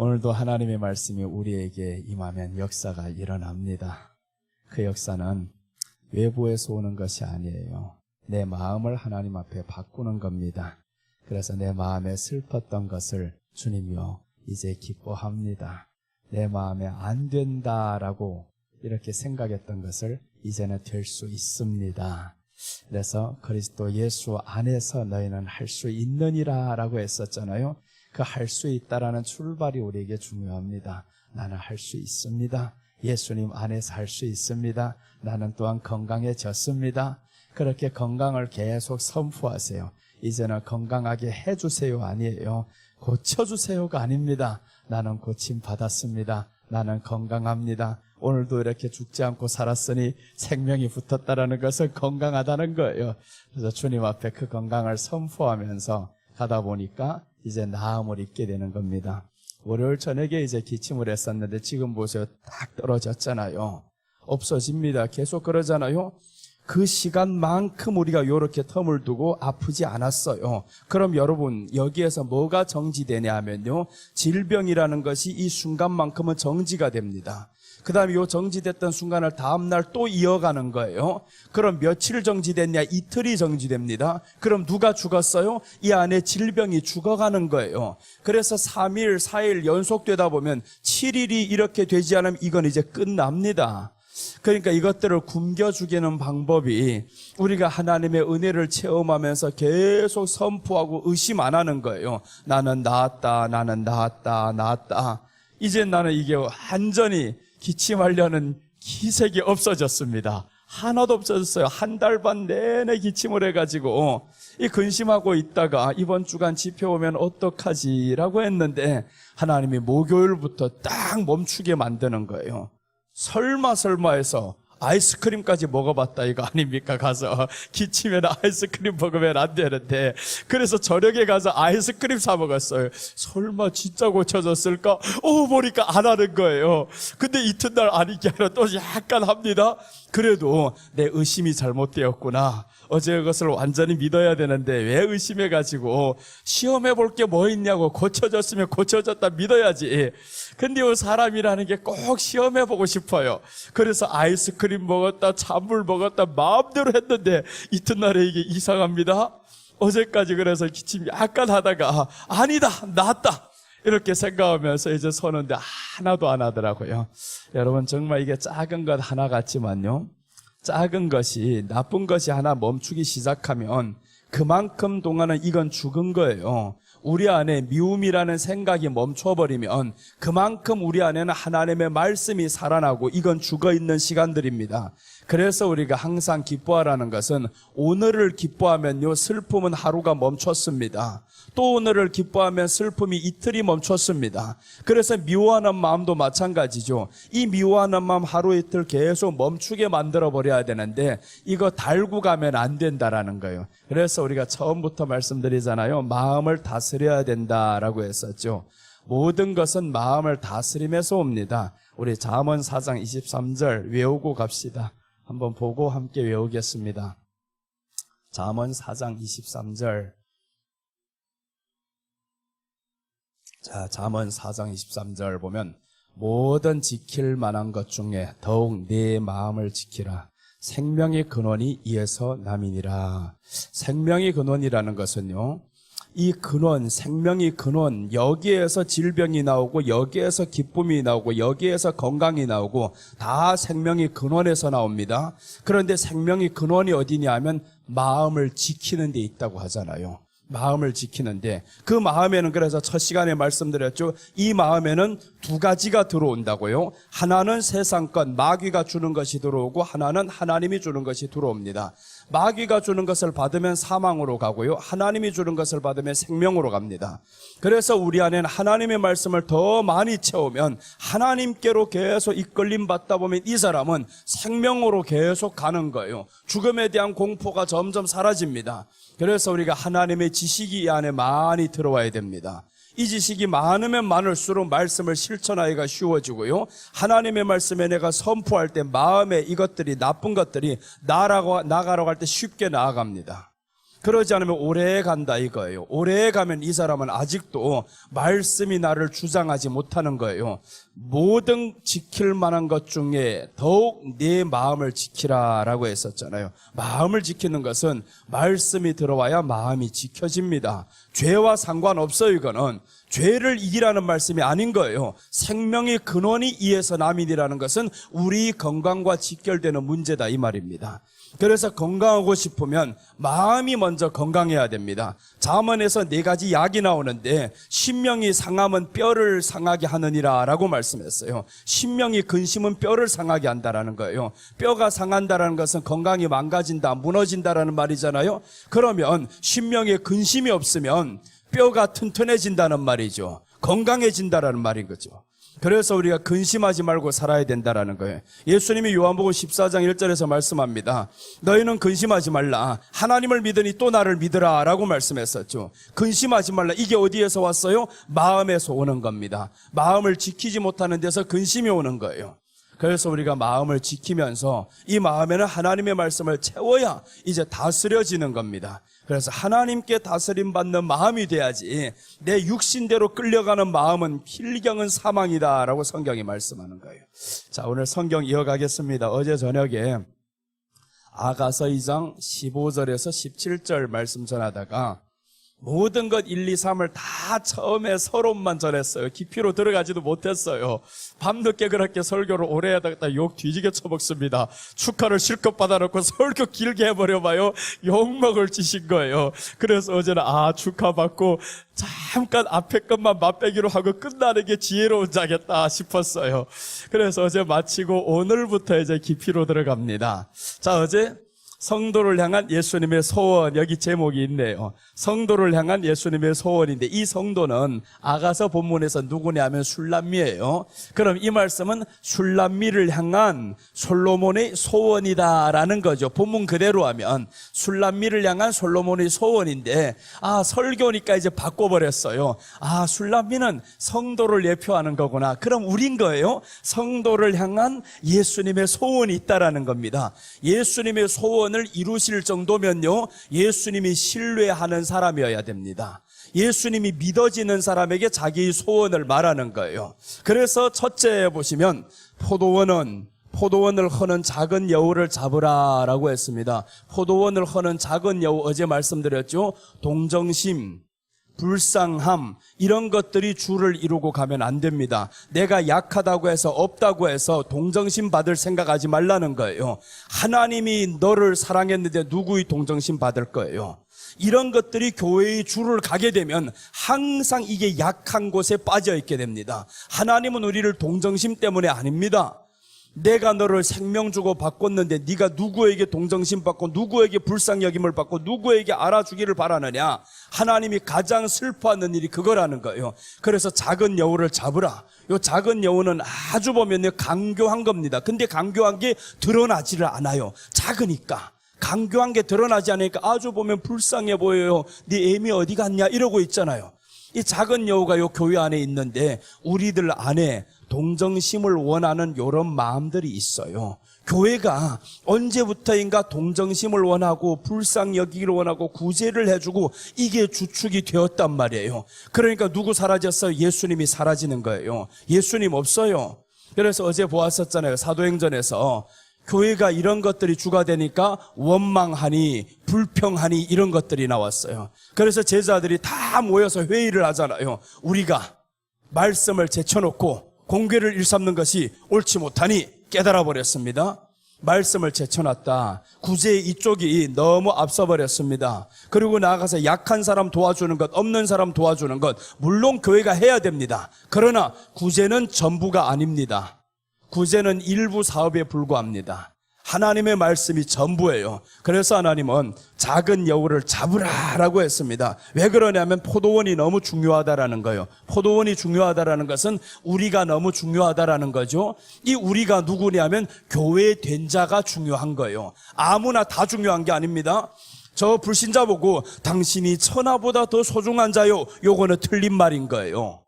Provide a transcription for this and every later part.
오늘도 하나님의 말씀이 우리에게 임하면 역사가 일어납니다. 그 역사는 외부에서 오는 것이 아니에요. 내 마음을 하나님 앞에 바꾸는 겁니다. 그래서 내 마음에 슬펐던 것을 주님이요 이제 기뻐합니다. 내 마음에 안 된다라고 이렇게 생각했던 것을 이제는 될 수 있습니다. 그래서 그리스도 예수 안에서 너희는 할 수 있느니라 라고 했었잖아요. 그 할 수 있다라는 출발이 우리에게 중요합니다. 나는 할 수 있습니다. 예수님 안에서 할 수 있습니다. 나는 또한 건강해졌습니다. 그렇게 건강을 계속 선포하세요. 이제는 건강하게 해주세요 아니에요. 고쳐주세요가 아닙니다. 나는 고침 받았습니다. 나는 건강합니다. 오늘도 이렇게 죽지 않고 살았으니 생명이 붙었다라는 것은 건강하다는 거예요. 그래서 주님 앞에 그 건강을 선포하면서 가다 보니까 이제 나음을 입게 되는 겁니다. 월요일 저녁에 이제 기침을 했었는데 지금 보세요. 딱 떨어졌잖아요. 없어집니다. 계속 그러잖아요. 그 시간만큼 우리가 이렇게 텀을 두고 아프지 않았어요. 그럼 여러분 여기에서 뭐가 정지되냐 하면요, 질병이라는 것이 이 순간만큼은 정지가 됩니다. 그 다음에 이 정지됐던 순간을 다음날 또 이어가는 거예요. 그럼 며칠 정지됐냐? 이틀이 정지됩니다. 그럼 누가 죽었어요? 이 안에 질병이 죽어가는 거예요. 그래서 3일, 4일 연속되다 보면 7일이 이렇게 되지 않으면 이건 이제 끝납니다. 그러니까 이것들을 굶겨 죽이는 방법이 우리가 하나님의 은혜를 체험하면서 계속 선포하고 의심 안 하는 거예요. 나는 나았다, 나는 나았다, 나았다. 이제 나는 이게 완전히 기침하려는 기색이 없어졌습니다. 하나도 없어졌어요. 한 달 반 내내 기침을 해가지고 이 근심하고 있다가 이번 주간 집회 오면 어떡하지라고 했는데 하나님이 목요일부터 딱 멈추게 만드는 거예요. 설마 해서 아이스크림까지 먹어봤다 이거 아닙니까? 가서 기침에는 아이스크림 먹으면 안 되는데 그래서 저녁에 가서 아이스크림 사 먹었어요. 설마 진짜 고쳐졌을까? 보니까 안 하는 거예요. 근데 이튿날 아니게 하나 또 약간 합니다. 그래도 내 의심이 잘못되었구나. 어제 그것을 완전히 믿어야 되는데 왜 의심해가지고 시험해 볼 게 뭐 있냐고, 고쳐졌으면 고쳐졌다 믿어야지. 근데 이 사람이라는 게 꼭 시험해 보고 싶어요. 그래서 아이스크림 먹었다, 찬물 먹었다 마음대로 했는데 이튿날에 이게 이상합니다. 어제까지 그래서 기침 약간 하다가 아니다, 낫다 이렇게 생각하면서 이제 서는데 하나도 안 하더라고요. 여러분 정말 이게 작은 것 하나 같지만요, 작은 것이, 나쁜 것이 하나 멈추기 시작하면 그만큼 동안은 이건 죽은 거예요. 우리 안에 미움이라는 생각이 멈춰버리면 그만큼 우리 안에는 하나님의 말씀이 살아나고 이건 죽어있는 시간들입니다. 그래서 우리가 항상 기뻐하라는 것은 오늘을 기뻐하면요 슬픔은 하루가 멈췄습니다. 또 오늘을 기뻐하면 슬픔이 이틀이 멈췄습니다. 그래서 미워하는 마음도 마찬가지죠. 이 미워하는 마음 하루 이틀 계속 멈추게 만들어버려야 되는데 이거 달고 가면 안 된다라는 거예요. 그래서 우리가 처음부터 말씀드리잖아요. 마음을 다스려야 된다라고 했었죠. 모든 것은 마음을 다스림에서 옵니다. 우리 잠언 4장 23절 외우고 갑시다. 한번 보고 함께 외우겠습니다. 잠언 4장 23절. 자, 잠언 4장 23절 보면 모든 지킬 만한 것 중에 더욱 네 마음을 지키라. 생명의 근원이 이에서 남이니라. 생명의 근원이라는 것은요, 이 근원, 생명의 근원, 여기에서 질병이 나오고 여기에서 기쁨이 나오고 여기에서 건강이 나오고 다 생명의 근원에서 나옵니다. 그런데 생명의 근원이 어디냐 하면 마음을 지키는 데 있다고 하잖아요. 마음을 지키는데 그 마음에는, 그래서 첫 시간에 말씀드렸죠. 이 마음에는 두 가지가 들어온다고요. 하나는 세상 것, 마귀가 주는 것이 들어오고 하나는 하나님이 주는 것이 들어옵니다. 마귀가 주는 것을 받으면 사망으로 가고요, 하나님이 주는 것을 받으면 생명으로 갑니다. 그래서 우리 안에는 하나님의 말씀을 더 많이 채우면 하나님께로 계속 이끌림 받다 보면 이 사람은 생명으로 계속 가는 거예요. 죽음에 대한 공포가 점점 사라집니다. 그래서 우리가 하나님의 지식이 이 안에 많이 들어와야 됩니다. 이 지식이 많으면 많을수록 말씀을 실천하기가 쉬워지고요, 하나님의 말씀에 내가 선포할 때 마음에 이것들이, 나쁜 것들이 나가라고 할 때 쉽게 나아갑니다. 그러지 않으면 오래 간다 이거예요. 오래 가면 이 사람은 아직도 말씀이 나를 주장하지 못하는 거예요. 모든 지킬 만한 것 중에 더욱 내 마음을 지키라라고 했었잖아요. 마음을 지키는 것은 말씀이 들어와야 마음이 지켜집니다. 죄와 상관없어요. 이거는 죄를 이기라는 말씀이 아닌 거예요. 생명의 근원이 이에서 남이니라는 것은 우리 건강과 직결되는 문제다 이 말입니다. 그래서 건강하고 싶으면 마음이 먼저 건강해야 됩니다. 잠언에서 4가지 약이 나오는데 신명이 상하면 뼈를 상하게 하느니라 라고 말씀했어요. 신명이 근심은 뼈를 상하게 한다라는 거예요. 뼈가 상한다라는 것은 건강이 망가진다, 무너진다라는 말이잖아요. 그러면 신명에 근심이 없으면 뼈가 튼튼해진다는 말이죠. 건강해진다라는 말인 거죠. 그래서 우리가 근심하지 말고 살아야 된다라는 거예요. 예수님이 요한복음 14장 1절에서 말씀합니다. 너희는 근심하지 말라. 하나님을 믿으니 또 나를 믿으라 라고 말씀했었죠. 근심하지 말라. 이게 어디에서 왔어요? 마음에서 오는 겁니다. 마음을 지키지 못하는 데서 근심이 오는 거예요. 그래서 우리가 마음을 지키면서 이 마음에는 하나님의 말씀을 채워야 이제 다스려지는 겁니다. 그래서 하나님께 다스림받는 마음이 돼야지 내 육신대로 끌려가는 마음은 필경은 사망이다 라고 성경이 말씀하는 거예요. 자, 오늘 성경 이어가겠습니다. 어제 저녁에 아가서 2장 15절에서 17절 말씀 전하다가 모든 것 1, 2, 3을 다 처음에 서론만 전했어요. 깊이로 들어가지도 못했어요. 밤늦게 그렇게 설교를 오래 하다가 욕 뒤지게 쳐먹습니다. 축하를 실컷 받아놓고 설교 길게 해버려봐요. 욕먹을 짓인 거예요. 그래서 어제는 축하받고 잠깐 앞에 것만 맛배기로 하고 끝나는 게 지혜로운 자겠다 싶었어요. 그래서 어제 마치고 오늘부터 이제 깊이로 들어갑니다. 자, 어제 성도를 향한 예수님의 소원, 여기 제목이 있네요. 성도를 향한 예수님의 소원인데 이 성도는 아가서 본문에서 누구냐면 술람미예요. 그럼 이 말씀은 술람미를 향한 솔로몬의 소원이다라는 거죠. 본문 그대로 하면 술람미를 향한 솔로몬의 소원인데 설교니까 이제 바꿔버렸어요. 술람미는 성도를 예표하는 거구나. 그럼 우린 거예요. 성도를 향한 예수님의 소원이 있다라는 겁니다. 예수님의 소원을 이루실 정도면요, 예수님이 신뢰하는 사람이어야 됩니다. 예수님이 믿어지는 사람에게 자기의 소원을 말하는 거예요. 그래서 첫째 보시면 포도원을 허는 작은 여우를 잡으라라고 했습니다. 포도원을 허는 작은 여우, 어제 말씀드렸죠. 동정심, 불쌍함, 이런 것들이 주를 이루고 가면 안 됩니다. 내가 약하다고 해서 없다고 해서 동정심 받을 생각하지 말라는 거예요. 하나님이 너를 사랑했는데 누구의 동정심 받을 거예요? 이런 것들이 교회의 주를 가게 되면 항상 이게 약한 곳에 빠져 있게 됩니다. 하나님은 우리를 동정심 때문에 아닙니다. 내가 너를 생명 주고 바꿨는데 네가 누구에게 동정심 받고 누구에게 불쌍여김을 받고 누구에게 알아주기를 바라느냐. 하나님이 가장 슬퍼하는 일이 그거라는 거예요. 그래서 작은 여우를 잡으라. 요 작은 여우는 아주 보면 강교한 겁니다. 근데 강교한 게 드러나지를 않아요. 작으니까. 강교한 게 드러나지 않으니까 아주 보면 불쌍해 보여요. 네 애미 어디 갔냐 이러고 있잖아요. 이 작은 여우가 요 교회 안에 있는데 우리들 안에 동정심을 원하는 이런 마음들이 있어요. 교회가 언제부터인가 동정심을 원하고 불쌍히 여기기를 원하고 구제를 해주고 이게 주축이 되었단 말이에요. 그러니까 누구 사라졌어요? 예수님이 사라지는 거예요. 예수님 없어요. 그래서 어제 보았었잖아요. 사도행전에서 교회가 이런 것들이 주가 되니까 원망하니 불평하니 이런 것들이 나왔어요. 그래서 제자들이 다 모여서 회의를 하잖아요. 우리가 말씀을 제쳐놓고 공궤를 일삼는 것이 옳지 못하니 깨달아 버렸습니다. 말씀을 제쳐놨다. 구제 이쪽이 너무 앞서버렸습니다. 그리고 나아가서 약한 사람 도와주는 것, 없는 사람 도와주는 것, 물론 교회가 해야 됩니다. 그러나 구제는 전부가 아닙니다. 구제는 일부 사업에 불과합니다. 하나님의 말씀이 전부예요. 그래서 하나님은 작은 여우를 잡으라라고 했습니다. 왜 그러냐면 포도원이 너무 중요하다라는 거예요. 포도원이 중요하다라는 것은 우리가 너무 중요하다라는 거죠. 이 우리가 누구냐면 교회 된 자가 중요한 거예요. 아무나 다 중요한 게 아닙니다. 저 불신자 보고 당신이 천하보다 더 소중한 자요. 요거는 틀린 말인 거예요.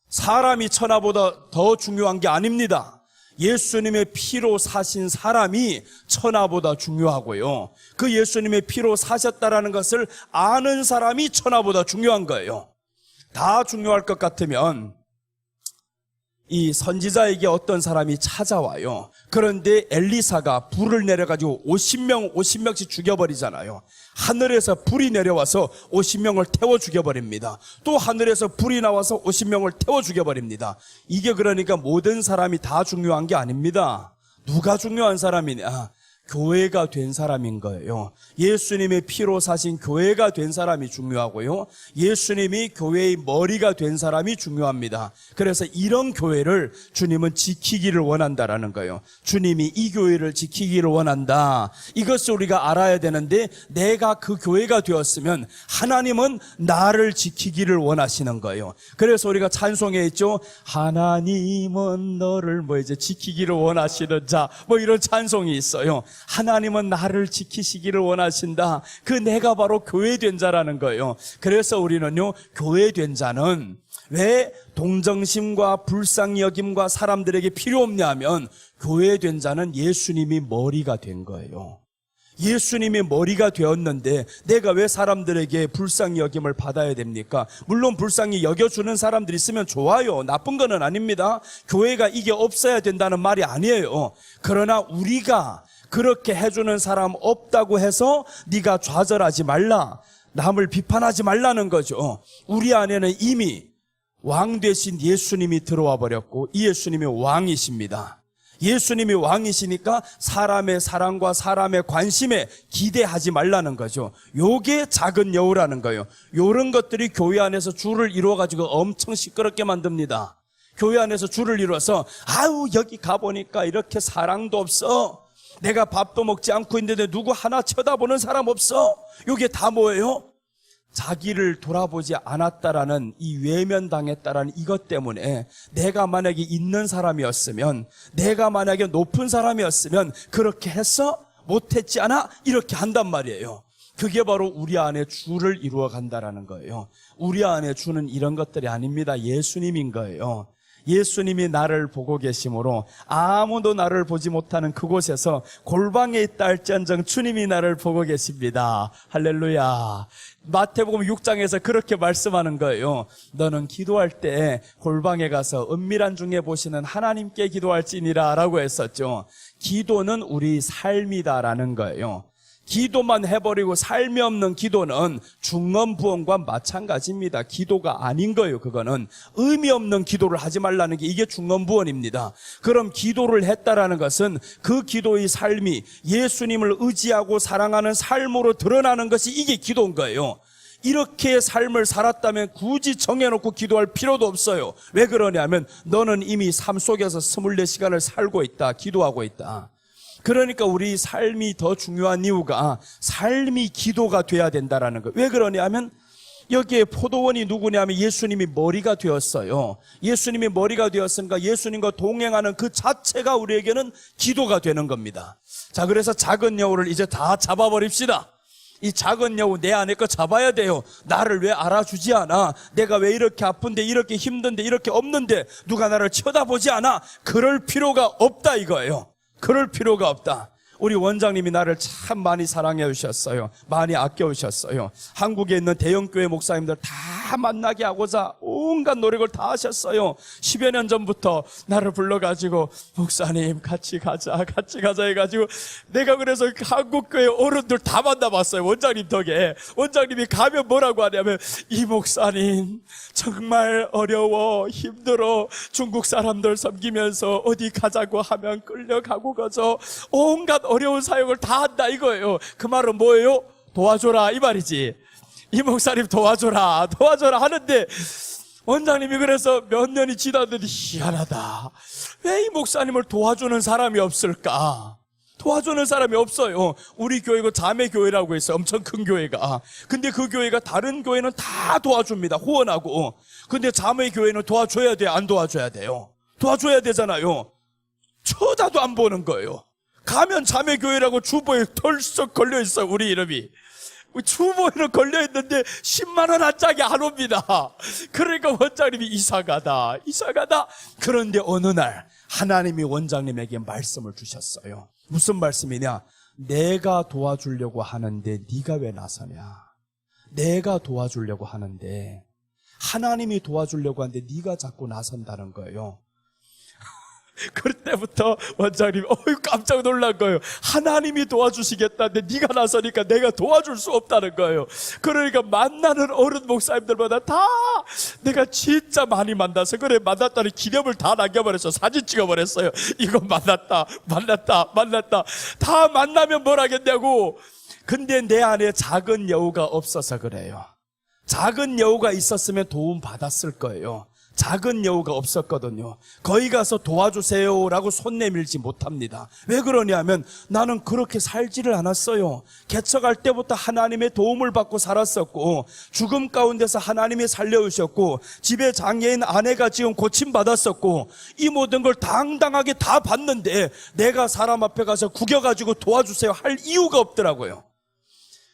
사람이 천하보다 더 중요한 게 아닙니다. 예수님의 피로 사신 사람이 천하보다 중요하고요. 그 예수님의 피로 사셨다라는 것을 아는 사람이 천하보다 중요한 거예요. 다 중요할 것 같으면 이 선지자에게 어떤 사람이 찾아와요. 그런데 엘리사가 불을 내려가지고 50명씩 죽여버리잖아요. 하늘에서 불이 내려와서 50명을 태워 죽여버립니다. 또 하늘에서 불이 나와서 50명을 태워 죽여버립니다. 이게 그러니까 모든 사람이 다 중요한 게 아닙니다. 누가 중요한 사람이냐? 교회가 된 사람인 거예요. 예수님의 피로 사신 교회가 된 사람이 중요하고요. 예수님이 교회의 머리가 된 사람이 중요합니다. 그래서 이런 교회를 주님은 지키기를 원한다라는 거예요. 주님이 이 교회를 지키기를 원한다. 이것을 우리가 알아야 되는데, 내가 그 교회가 되었으면 하나님은 나를 지키기를 원하시는 거예요. 그래서 우리가 찬송에 있죠. 하나님은 너를 지키기를 원하시는 자, 이런 찬송이 있어요. 하나님은 나를 지키시기를 원하신다. 그 내가 바로 교회된 자라는 거예요. 그래서 우리는요, 교회된 자는 왜 동정심과 불쌍히 여김과 사람들에게 필요 없냐 하면, 교회된 자는 예수님이 머리가 된 거예요. 예수님이 머리가 되었는데 내가 왜 사람들에게 불쌍히 여김을 받아야 됩니까? 물론 불쌍히 여겨주는 사람들이 있으면 좋아요. 나쁜 거는 아닙니다. 교회가 이게 없어야 된다는 말이 아니에요. 그러나 우리가 그렇게 해주는 사람 없다고 해서 네가 좌절하지 말라, 남을 비판하지 말라는 거죠. 우리 안에는 이미 왕 되신 예수님이 들어와 버렸고, 이 예수님이 왕이십니다. 예수님이 왕이시니까 사람의 사랑과 사람의 관심에 기대하지 말라는 거죠. 요게 작은 여우라는 거예요. 요런 것들이 교회 안에서 줄을 이루어가지고 엄청 시끄럽게 만듭니다. 교회 안에서 줄을 이루어서 여기 가보니까 이렇게 사랑도 없어, 내가 밥도 먹지 않고 있는데 누구 하나 쳐다보는 사람 없어. 이게 다 뭐예요? 자기를 돌아보지 않았다라는, 이 외면당했다라는 이것 때문에, 내가 만약에 있는 사람이었으면, 내가 만약에 높은 사람이었으면 그렇게 했어? 못했지 않아? 이렇게 한단 말이에요. 그게 바로 우리 안에 주를 이루어 간다라는 거예요. 우리 안에 주는 이런 것들이 아닙니다. 예수님인 거예요. 예수님이 나를 보고 계심으로 아무도 나를 보지 못하는 그곳에서 골방에 있다 할지언정 주님이 나를 보고 계십니다. 할렐루야. 마태복음 6장에서 그렇게 말씀하는 거예요. 너는 기도할 때 골방에 가서 은밀한 중에 보시는 하나님께 기도할지니라 라고 했었죠. 기도는 우리 삶이다라는 거예요. 기도만 해버리고 삶이 없는 기도는 중언부언과 마찬가지입니다. 기도가 아닌 거예요. 그거는 의미 없는 기도를 하지 말라는 게, 이게 중언부언입니다. 그럼 기도를 했다라는 것은 그 기도의 삶이 예수님을 의지하고 사랑하는 삶으로 드러나는 것이, 이게 기도인 거예요. 이렇게 삶을 살았다면 굳이 정해놓고 기도할 필요도 없어요. 왜 그러냐면 너는 이미 삶 속에서 24시간을 살고 있다, 기도하고 있다. 그러니까 우리 삶이 더 중요한 이유가 삶이 기도가 돼야 된다라는 거예요. 왜 그러냐면 여기에 포도원이 누구냐면 예수님이 머리가 되었어요. 예수님이 머리가 되었으니까 예수님과 동행하는 그 자체가 우리에게는 기도가 되는 겁니다. 자, 그래서 작은 여우를 이제 다 잡아버립시다. 이 작은 여우 내 안에 거 잡아야 돼요. 나를 왜 알아주지 않아? 내가 왜 이렇게 아픈데, 이렇게 힘든데, 이렇게 없는데 누가 나를 쳐다보지 않아? 그럴 필요가 없다 이거예요. 그럴 필요가 없다. 우리 원장님이 나를 참 많이 사랑해 주셨어요. 많이 아껴 주셨어요. 한국에 있는 대형교회 목사님들 다 만나게 하고자 온갖 노력을 다 하셨어요. 10여 년 전부터 나를 불러가지고 목사님 같이 가자 해가지고, 내가 그래서 한국교회 어른들 다 만나봤어요. 원장님 덕에. 원장님이 가면 뭐라고 하냐면, 이 목사님 정말 어려워, 힘들어, 중국 사람들 섬기면서 어디 가자고 하면 끌려가고 가서 온갖 어려운 사역을 다 한다 이거예요. 그 말은 뭐예요? 도와줘라 이 말이지. 이 목사님 도와줘라 하는데, 원장님이 그래서 몇 년이 지났는데 희한하다, 왜 이 목사님을 도와주는 사람이 없을까? 도와주는 사람이 없어요. 우리 교회가 자매교회라고 있어요. 엄청 큰 교회가. 근데 그 교회가 다른 교회는 다 도와줍니다. 후원하고. 근데 자매교회는 도와줘야 돼요? 안 도와줘야 돼요? 도와줘야 되잖아요. 쳐다도 안 보는 거예요. 가면 자매교회라고 주보에 털썩 걸려있어, 우리 이름이. 주보에는 걸려있는데 10만 원 한 짝이 안 옵니다. 그러니까 원장님이 이상하다. 그런데 어느 날 하나님이 원장님에게 말씀을 주셨어요. 무슨 말씀이냐? 내가 도와주려고 하는데 네가 왜 나서냐? 내가 도와주려고 하는데, 하나님이 도와주려고 하는데 네가 자꾸 나선다는 거예요. 그때부터 원장님이 깜짝 놀란 거예요. 하나님이 도와주시겠다는데 네가 나서니까 내가 도와줄 수 없다는 거예요. 그러니까 만나는 어른 목사님들마다 다 내가 진짜 많이 만나서 그래 만났다는 기념을 다 남겨버렸어요. 사진 찍어버렸어요. 이거 만났다 다 만나면 뭘 하겠냐고. 근데 내 안에 작은 여우가 없어서 그래요. 작은 여우가 있었으면 도움 받았을 거예요. 작은 여우가 없었거든요. 거기 가서 도와주세요라고 손 내밀지 못합니다. 왜 그러냐면 나는 그렇게 살지를 않았어요. 개척할 때부터 하나님의 도움을 받고 살았었고, 죽음 가운데서 하나님이 살려주셨고, 집에 장애인 아내가 지금 고침받았었고, 이 모든 걸 당당하게 다 봤는데 내가 사람 앞에 가서 구겨가지고 도와주세요 할 이유가 없더라고요.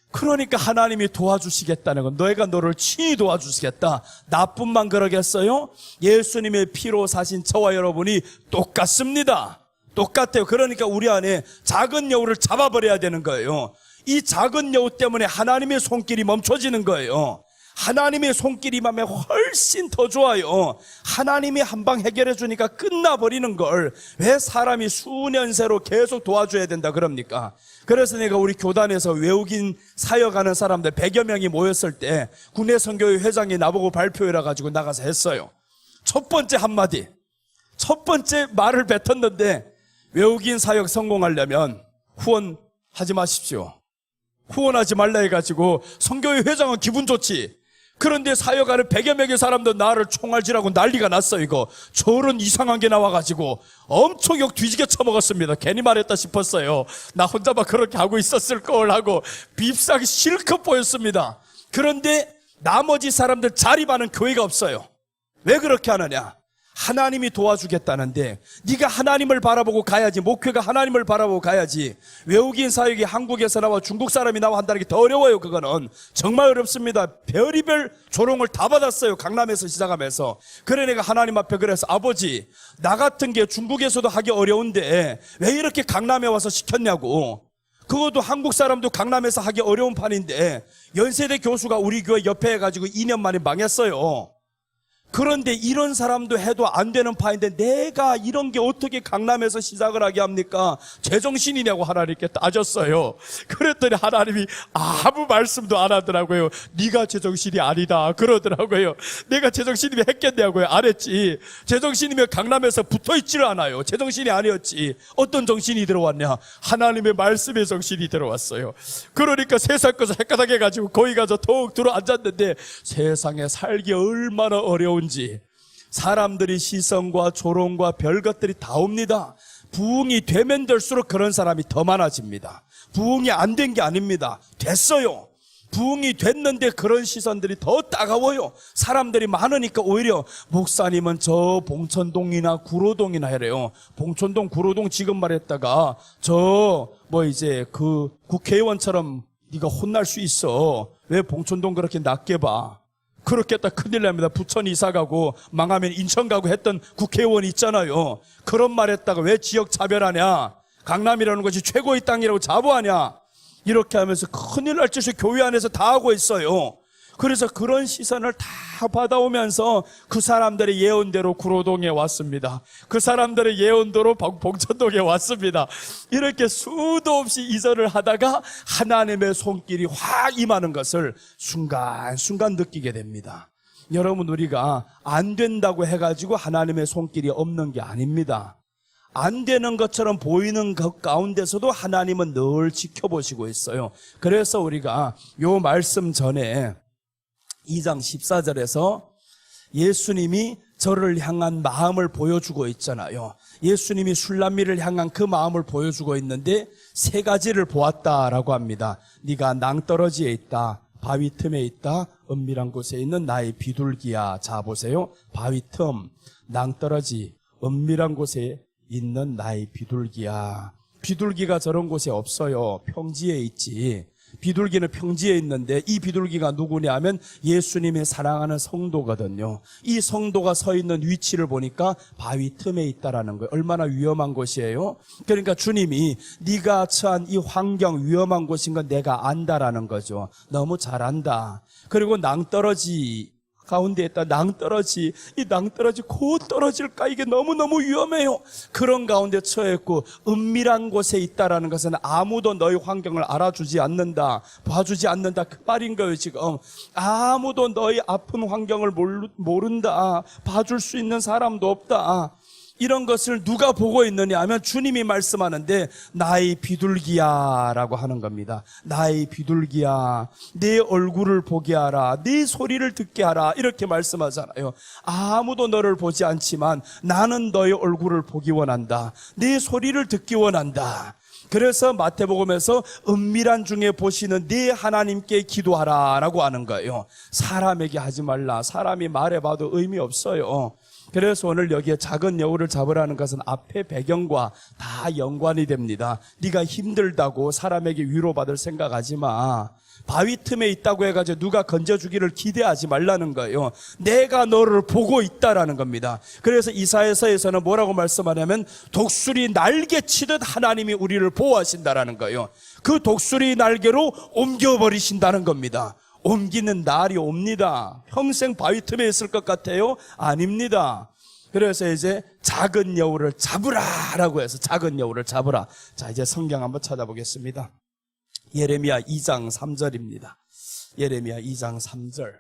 그러니까 하나님이 도와주시겠다는 건, 너희가 너를 친히 도와주시겠다. 나뿐만 그러겠어요? 예수님의 피로 사신 저와 여러분이 똑같습니다. 똑같아요. 그러니까 우리 안에 작은 여우를 잡아버려야 되는 거예요. 이 작은 여우 때문에 하나님의 손길이 멈춰지는 거예요. 하나님의 손길이 맘에 훨씬 더 좋아요. 하나님이 한방 해결해 주니까 끝나버리는 걸 왜 사람이 수년새로 계속 도와줘야 된다 그럽니까? 그래서 내가 우리 교단에서 외국인 사역하는 사람들 100여 명이 모였을 때 국내 선교회 회장이 나보고 발표해라 가지고 나가서 했어요. 첫 번째 한마디, 첫 번째 말을 뱉었는데, 외국인 사역 성공하려면 후원하지 마십시오. 후원하지 말라 해가지고 선교회 회장은 기분 좋지. 그런데 사역하는 100여 명의 사람들 나를 총알질하고 난리가 났어. 이거 저런 이상한 게 나와가지고 엄청 욕 뒤지게 쳐먹었습니다. 괜히 말했다 싶었어요. 나 혼자 막 그렇게 하고 있었을 걸 하고 밉사하게 실컷 보였습니다. 그런데 나머지 사람들 자립하는 교회가 없어요. 왜 그렇게 하느냐? 하나님이 도와주겠다는데 네가 하나님을 바라보고 가야지. 목회가 하나님을 바라보고 가야지. 외국인 사역이 한국에서 나와 중국 사람이 나와 한다는 게 더 어려워요. 그거는 정말 어렵습니다. 별의별 조롱을 다 받았어요. 강남에서 시작하면서. 그래 내가 하나님 앞에 그래서, 아버지 나 같은 게 중국에서도 하기 어려운데 왜 이렇게 강남에 와서 시켰냐고. 그것도 한국 사람도 강남에서 하기 어려운 판인데 연세대 교수가 우리 교회 옆에 해가지고 2년 만에 망했어요. 그런데 이런 사람도 해도 안 되는 파인데 내가 이런 게 어떻게 강남에서 시작을 하게 합니까? 제정신이냐고 하나님께 따졌어요. 그랬더니 하나님이 아무 말씀도 안 하더라고요. 네가 제정신이 아니다 그러더라고요. 내가 제정신이면 했겠냐고요. 안 했지. 제정신이면 강남에서 붙어있지를 않아요. 제정신이 아니었지. 어떤 정신이 들어왔냐? 하나님의 말씀의 정신이 들어왔어요. 그러니까 세상 것을 헷갈하게 해가지고 거기 가서 더욱 들어앉았는데 세상에 살기 얼마나 어려운지, 사람들이 시선과 조롱과 별것들이 다 옵니다. 부흥이 되면 될수록 그런 사람이 더 많아집니다. 부흥이 안 된 게 아닙니다. 됐어요. 부흥이 됐는데 그런 시선들이 더 따가워요. 사람들이 많으니까 오히려 목사님은 저 봉천동이나 구로동이나 해래요. 봉천동 구로동 지금 말했다가 저 이제 그 국회의원처럼 네가 혼날 수 있어. 왜 봉천동 그렇게 낮게 봐? 그렇게 했다 큰일 납니다. 부천 이사 가고 망하면 인천 가고 했던 국회의원이 있잖아요. 그런 말 했다가 왜 지역 차별하냐? 강남이라는 것이 최고의 땅이라고 자부하냐? 이렇게 하면서 큰일 날 짓을 교회 안에서 다 하고 있어요. 그래서 그런 시선을 다 받아오면서 그 사람들의 예언대로 구로동에 왔습니다. 그 사람들의 예언대로 봉천동에 왔습니다. 이렇게 수도 없이 이전을 하다가 하나님의 손길이 확 임하는 것을 순간순간 느끼게 됩니다. 여러분, 우리가 안 된다고 해가지고 하나님의 손길이 없는 게 아닙니다. 안 되는 것처럼 보이는 것 가운데서도 하나님은 늘 지켜보시고 있어요. 그래서 우리가 요 말씀 전에 2장 14절에서 예수님이 저를 향한 마음을 보여주고 있잖아요. 예수님이 술람미를 향한 그 마음을 보여주고 있는데 세 가지를 보았다라고 합니다. 네가 낭떠러지에 있다, 바위 틈에 있다, 은밀한 곳에 있는 나의 비둘기야. 자 보세요. 바위 틈, 낭떠러지, 은밀한 곳에 있는 나의 비둘기야. 비둘기가 저런 곳에 없어요. 평지에 있지. 비둘기는 평지에 있는데 이 비둘기가 누구냐 하면 예수님의 사랑하는 성도거든요. 이 성도가 서 있는 위치를 보니까 바위 틈에 있다라는 거예요. 얼마나 위험한 곳이에요. 그러니까 주님이 네가 처한 이 환경 위험한 곳인 건 내가 안다라는 거죠. 너무 잘 안다. 그리고 낭떠러지 가운데 있다. 낭떠러지, 이 낭떠러지 곧 떨어질까? 이게 너무너무 위험해요. 그런 가운데 처했고 은밀한 곳에 있다라는 것은 아무도 너희 환경을 알아주지 않는다, 봐주지 않는다, 그 말인 거예요. 지금 아무도 너희 아픈 환경을 모른다, 봐줄 수 있는 사람도 없다. 이런 것을 누가 보고 있느냐 하면 주님이 말씀하는데 나의 비둘기야 라고 하는 겁니다. 나의 비둘기야, 내 얼굴을 보게 하라, 내 소리를 듣게 하라, 이렇게 말씀하잖아요. 아무도 너를 보지 않지만 나는 너의 얼굴을 보기 원한다, 내 소리를 듣기 원한다. 그래서 마태복음에서 은밀한 중에 보시는 네 하나님께 기도하라 라고 하는 거예요. 사람에게 하지 말라. 사람이 말해봐도 의미 없어요. 그래서 오늘 여기에 작은 여우를 잡으라는 것은 앞에 배경과 다 연관이 됩니다. 네가 힘들다고 사람에게 위로받을 생각하지 마. 바위 틈에 있다고 해가지고 누가 건져주기를 기대하지 말라는 거예요. 내가 너를 보고 있다라는 겁니다. 그래서 이사야서에서는 뭐라고 말씀하냐면 독수리 날개 치듯 하나님이 우리를 보호하신다라는 거예요. 그 독수리 날개로 옮겨버리신다는 겁니다. 옮기는 날이 옵니다. 평생 바위 틈에 있을 것 같아요? 아닙니다. 그래서 이제 작은 여우를 잡으라라고 해서 작은 여우를 잡으라. 자, 이제 성경 한번 찾아보겠습니다. 예레미야 2장 3절입니다. 예레미야 2장 3절.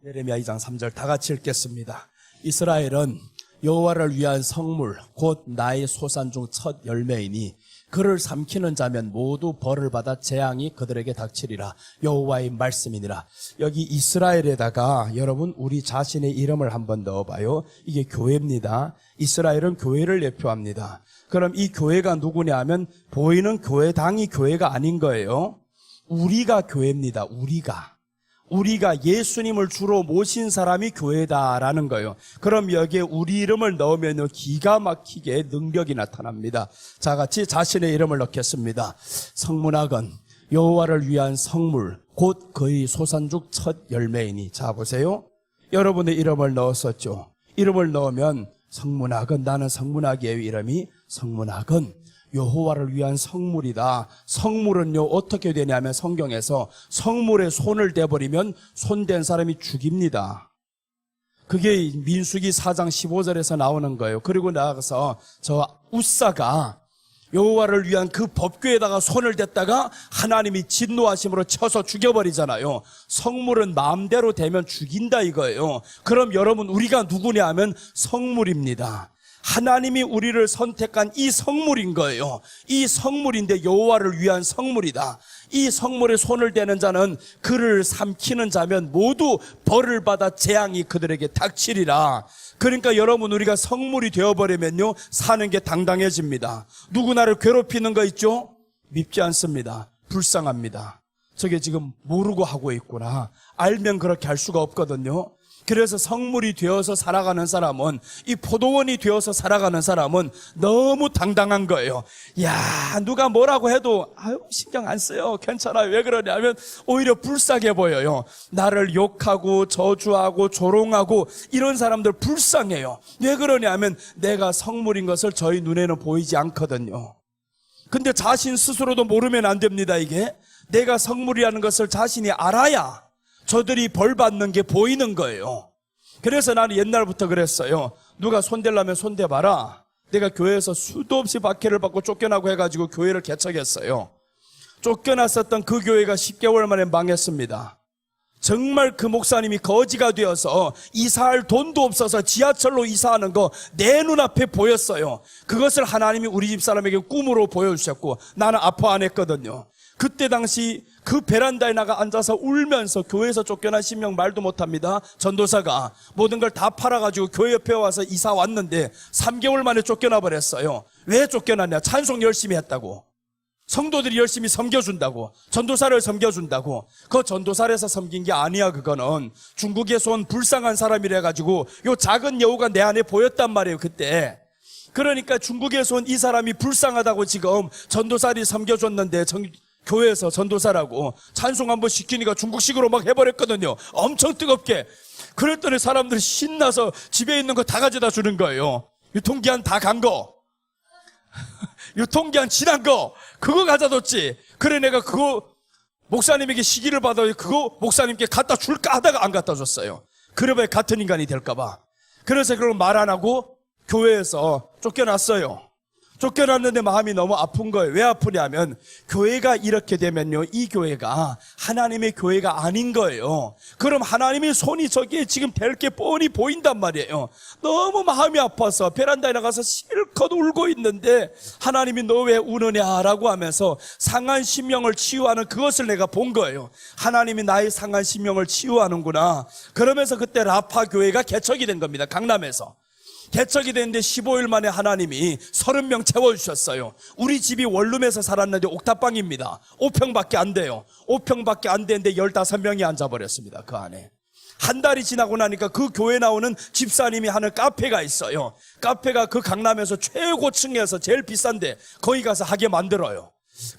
예레미야 2장 3절 다 같이 읽겠습니다. 이스라엘은 여호와를 위한 성물 곧 나의 소산 중 첫 열매이니 그를 삼키는 자면 모두 벌을 받아 재앙이 그들에게 닥치리라. 여호와의 말씀이니라. 여기 이스라엘에다가 여러분 우리 자신의 이름을 한번 넣어봐요. 이게 교회입니다. 이스라엘은 교회를 대표합니다. 그럼 이 교회가 누구냐 하면 보이는 교회당이 교회가 아닌 거예요. 우리가 교회입니다. 우리가 예수님을 주로 모신 사람이 교회다라는 거예요. 그럼 여기에 우리 이름을 넣으면 기가 막히게 능력이 나타납니다. 자, 같이 자신의 이름을 넣겠습니다. 성문학은 여호와를 위한 성물 곧 그의 소산죽 첫 열매이니. 자, 보세요. 여러분의 이름을 넣었었죠. 이름을 넣으면 성문학은, 나는 성문학이에요. 이름이 성문학은 여호와를 위한 성물이다. 성물은요 어떻게 되냐면 성경에서 성물에 손을 대버리면 손댄 사람이 죽입니다. 그게 민수기 4장 15절에서 나오는 거예요. 그리고 나아가서 저 웃사가 여호와를 위한 그 법궤에다가 손을 댔다가 하나님이 진노하심으로 쳐서 죽여버리잖아요. 성물은 마음대로 되면 죽인다 이거예요. 그럼 여러분 우리가 누구냐 하면 성물입니다. 하나님이 우리를 선택한 이 성물인 거예요. 이 성물인데 여호와를 위한 성물이다. 이 성물에 손을 대는 자는 그를 삼키는 자면 모두 벌을 받아 재앙이 그들에게 닥치리라. 그러니까 여러분 우리가 성물이 되어버리면요 사는 게 당당해집니다. 누구 나를 괴롭히는 거 있죠? 밉지 않습니다. 불쌍합니다. 저게 지금 모르고 하고 있구나. 알면 그렇게 할 수가 없거든요. 그래서 성물이 되어서 살아가는 사람은, 이 포도원이 되어서 살아가는 사람은 너무 당당한 거예요. 야, 누가 뭐라고 해도 아유 신경 안 써요. 괜찮아요. 왜 그러냐면 오히려 불쌍해 보여요. 나를 욕하고 저주하고 조롱하고 이런 사람들 불쌍해요. 왜 그러냐면 내가 성물인 것을 저희 눈에는 보이지 않거든요. 근데 자신 스스로도 모르면 안 됩니다. 이게 내가 성물이라는 것을 자신이 알아야 저들이 벌 받는 게 보이는 거예요. 그래서 나는 옛날부터 그랬어요. 누가 손대려면 손대봐라. 내가 교회에서 수도 없이 박해를 받고 쫓겨나고 해가지고 교회를 개척했어요. 쫓겨났었던 그 교회가 10개월 만에 망했습니다. 정말 그 목사님이 거지가 되어서 이사할 돈도 없어서 지하철로 이사하는 거 내 눈앞에 보였어요. 그것을 하나님이 우리 집 사람에게 꿈으로 보여주셨고 나는 아파 안 했거든요. 그때 당시 그 베란다에 나가 앉아서 울면서 교회에서 쫓겨난 신명 말도 못합니다. 전도사가 모든 걸 다 팔아가지고 교회 옆에 와서 이사 왔는데 3개월 만에 쫓겨나 버렸어요. 왜 쫓겨났냐? 찬송 열심히 했다고. 성도들이 열심히 섬겨준다고. 전도사를 섬겨준다고. 그 전도사에서 섬긴 게 아니야. 그거는 중국에서 온 불쌍한 사람이라 가지고 요 작은 여우가 내 안에 보였단 말이에요. 그때 그러니까 중국에서 온 이 사람이 불쌍하다고 지금 전도사를 섬겨줬는데 교회에서 전도사라고 찬송 한번 시키니까 중국식으로 막 해버렸거든요. 엄청 뜨겁게. 그랬더니 사람들이 신나서 집에 있는 거 다 가져다 주는 거예요. 유통기한 다 간 거, 유통기한 지난 거, 그거 가져뒀지. 그래 내가 그거 목사님에게 시기를 받아 그거 목사님께 갖다 줄까 하다가 안 갖다 줬어요. 그러면 같은 인간이 될까봐. 그래서 그걸 말 안 하고 교회에서 쫓겨났어요. 쫓겨났는데 마음이 너무 아픈 거예요. 왜 아프냐면 교회가 이렇게 되면요, 이 교회가 하나님의 교회가 아닌 거예요. 그럼 하나님의 손이 저기에 지금 될 게 뻔히 보인단 말이에요. 너무 마음이 아파서 베란다에 나가서 실컷 울고 있는데 하나님이 너 왜 우느냐 라고 하면서 상한 심령을 치유하는 그것을 내가 본 거예요. 하나님이 나의 상한 심령을 치유하는구나. 그러면서 그때 라파 교회가 개척이 된 겁니다. 강남에서 개척이 됐는데 15일 만에 하나님이 30명 채워주셨어요. 우리 집이 원룸에서 살았는데 옥탑방입니다. 5평밖에 안 돼요. 5평밖에 안 되는데 15명이 앉아버렸습니다. 그 안에. 한 달이 지나고 나니까 그 교회 나오는 집사님이 하는 카페가 있어요. 카페가 그 강남에서 최고층에서 제일 비싼데 거기 가서 하게 만들어요.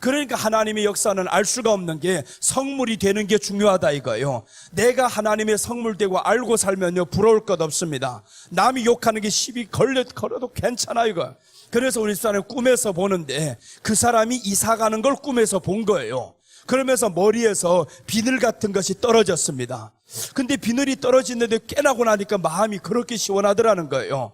그러니까 하나님의 역사는 알 수가 없는 게 성물이 되는 게 중요하다 이거예요. 내가 하나님의 성물 되고 알고 살면요 부러울 것 없습니다. 남이 욕하는 게 시비 걸어도 괜찮아 이거. 그래서 우리 집사람은 꿈에서 보는데 그 사람이 이사 가는 걸 꿈에서 본 거예요. 그러면서 머리에서 비늘 같은 것이 떨어졌습니다. 근데 비늘이 떨어지는데 깨나고 나니까 마음이 그렇게 시원하더라는 거예요.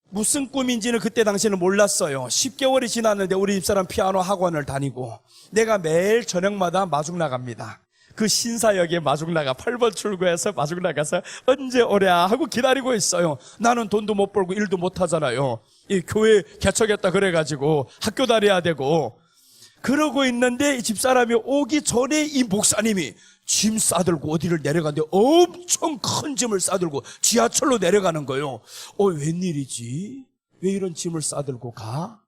무슨 꿈인지는 그때 당시에는 몰랐어요. 10개월이 지났는데 우리 집사람 피아노 학원을 다니고 내가 매일 저녁마다 마중 나갑니다. 그 신사역에 마중 나가 8번 출구에서 마중 나가서 언제 오랴 하고 기다리고 있어요. 나는 돈도 못 벌고 일도 못 하잖아요. 이 교회 개척했다 그래가지고 학교 다녀야 되고 그러고 있는데 이 집사람이 오기 전에 이 목사님이 짐 싸들고 어디를 내려가는데 엄청 큰 짐을 싸들고 지하철로 내려가는 거예요. 웬일이지? 왜 이런 짐을 싸들고 가?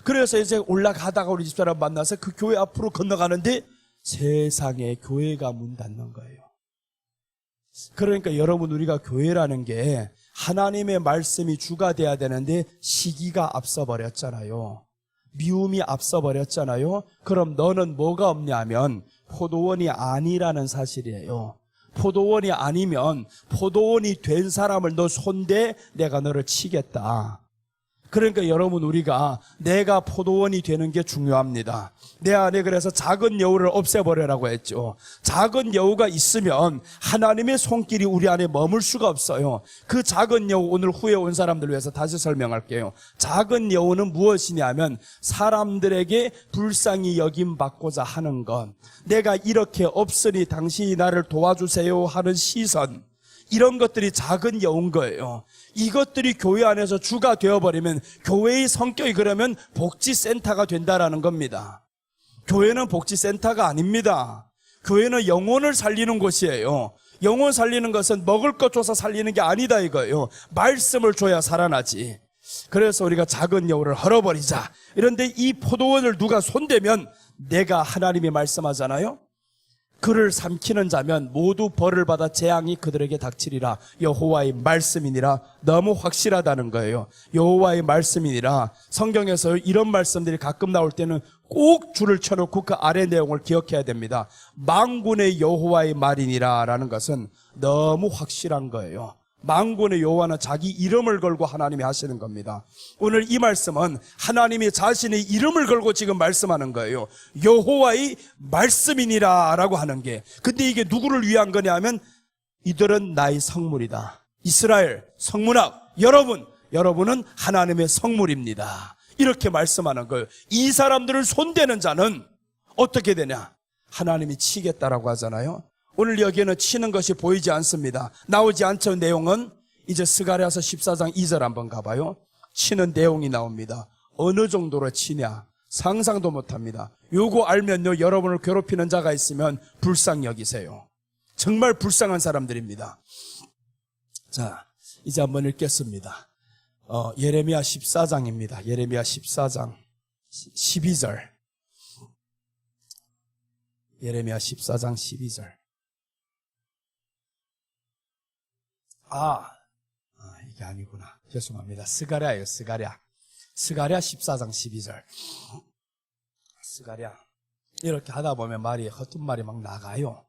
그래서 이제 올라가다가 우리 집사람 만나서 그 교회 앞으로 건너가는데 세상에 교회가 문 닫는 거예요. 그러니까 여러분 우리가 교회라는 게 하나님의 말씀이 주가 돼야 되는데 시기가 앞서 버렸잖아요. 미움이 앞서 버렸잖아요. 그럼 너는 뭐가 없냐면 포도원이 아니라는 사실이에요. 포도원이 아니면 포도원이 된 사람을 너 손대 내가 너를 치겠다. 그러니까 여러분 우리가 내가 포도원이 되는 게 중요합니다. 내 안에 그래서 작은 여우를 없애버려라고 했죠. 작은 여우가 있으면 하나님의 손길이 우리 안에 머물 수가 없어요. 그 작은 여우 오늘 후에 온 사람들 위해서 다시 설명할게요. 작은 여우는 무엇이냐면 사람들에게 불쌍히 여김받고자 하는 것, 내가 이렇게 없으니 당신이 나를 도와주세요 하는 시선, 이런 것들이 작은 여우인 거예요. 이것들이 교회 안에서 주가 되어버리면 교회의 성격이 그러면 복지센터가 된다라는 겁니다. 교회는 복지센터가 아닙니다. 교회는 영혼을 살리는 곳이에요. 영혼 살리는 것은 먹을 것 줘서 살리는 게 아니다 이거예요. 말씀을 줘야 살아나지. 그래서 우리가 작은 여우를 헐어버리자. 그런데 이 포도원을 누가 손대면 내가 하나님이 말씀하잖아요. 그를 삼키는 자면 모두 벌을 받아 재앙이 그들에게 닥치리라. 여호와의 말씀이니라. 너무 확실하다는 거예요. 여호와의 말씀이니라. 성경에서 이런 말씀들이 가끔 나올 때는 꼭 줄을 쳐놓고 그 아래 내용을 기억해야 됩니다. 만군의 여호와의 말이니라 라는 것은 너무 확실한 거예요. 만군의 여호와는 자기 이름을 걸고 하나님이 하시는 겁니다. 오늘 이 말씀은 하나님이 자신의 이름을 걸고 지금 말씀하는 거예요. 여호와의 말씀이니라 라고 하는 게. 근데 이게 누구를 위한 거냐 하면 이들은 나의 성물이다. 이스라엘 성문학 여러분은 하나님의 성물입니다. 이렇게 말씀하는 거예요. 이 사람들을 손대는 자는 어떻게 되냐? 하나님이 치겠다라고 하잖아요. 오늘 여기에는 치는 것이 보이지 않습니다. 나오지 않죠. 내용은 이제 스가랴서 14장 2절 한번 가봐요. 치는 내용이 나옵니다. 어느 정도로 치냐 상상도 못합니다. 요거 알면요 여러분을 괴롭히는 자가 있으면 불쌍히 여기세요. 정말 불쌍한 사람들입니다. 자 이제 한번 읽겠습니다. 예레미야 14장입니다. 예레미야 14장 12절. 예레미야 14장 12절. 이게 아니구나. 죄송합니다. 스가랴예요. 스가랴 14장 12절. 스가랴 이렇게 하다 보면 말이 허튼 말이 막 나가요.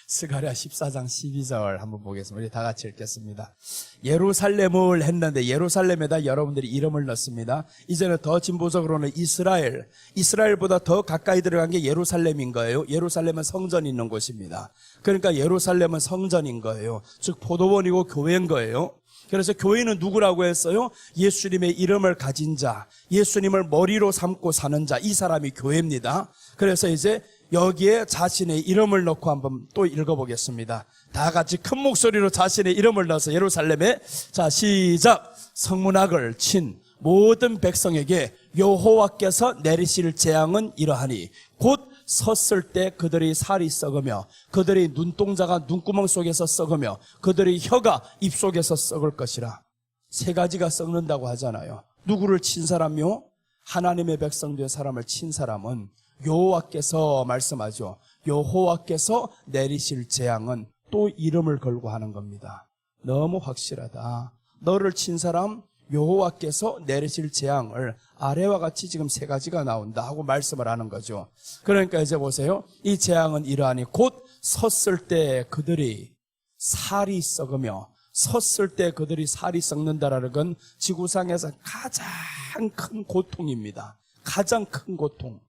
스가랴 14장 12절 한번 보겠습니다. 우리 다 같이 읽겠습니다. 예루살렘을 했는데 예루살렘에다 여러분들이 이름을 넣습니다. 이제는 더 진보적으로는 이스라엘보다 더 가까이 들어간 게 예루살렘인 거예요. 예루살렘은 성전이 있는 곳입니다. 그러니까 예루살렘은 성전인 거예요. 즉 포도원이고 교회인 거예요. 그래서 교회는 누구라고 했어요? 예수님의 이름을 가진 자, 예수님을 머리로 삼고 사는 자, 이 사람이 교회입니다. 그래서 이제 여기에 자신의 이름을 넣고 한번 또 읽어보겠습니다. 다 같이 큰 목소리로 자신의 이름을 넣어서 예루살렘에, 자 시작. 성문학을 친 모든 백성에게 여호와께서 내리실 재앙은 이러하니 곧 섰을 때 그들의 살이 썩으며 그들의 눈동자가 눈구멍 속에서 썩으며 그들의 혀가 입속에서 썩을 것이라. 세 가지가 썩는다고 하잖아요. 누구를 친 사람이요? 하나님의 백성 된 사람을 친 사람은 여호와께서 말씀하죠. 여호와께서 내리실 재앙은 또 이름을 걸고 하는 겁니다. 너무 확실하다. 너를 친 사람 여호와께서 내리실 재앙을 아래와 같이 지금 세 가지가 나온다 하고 말씀을 하는 거죠. 그러니까 이제 보세요. 이 재앙은 이러하니 곧 섰을 때 그들이 살이 썩으며, 섰을 때 그들이 살이 썩는다라는 건 지구상에서 가장 큰 고통입니다. 가장 큰 고통.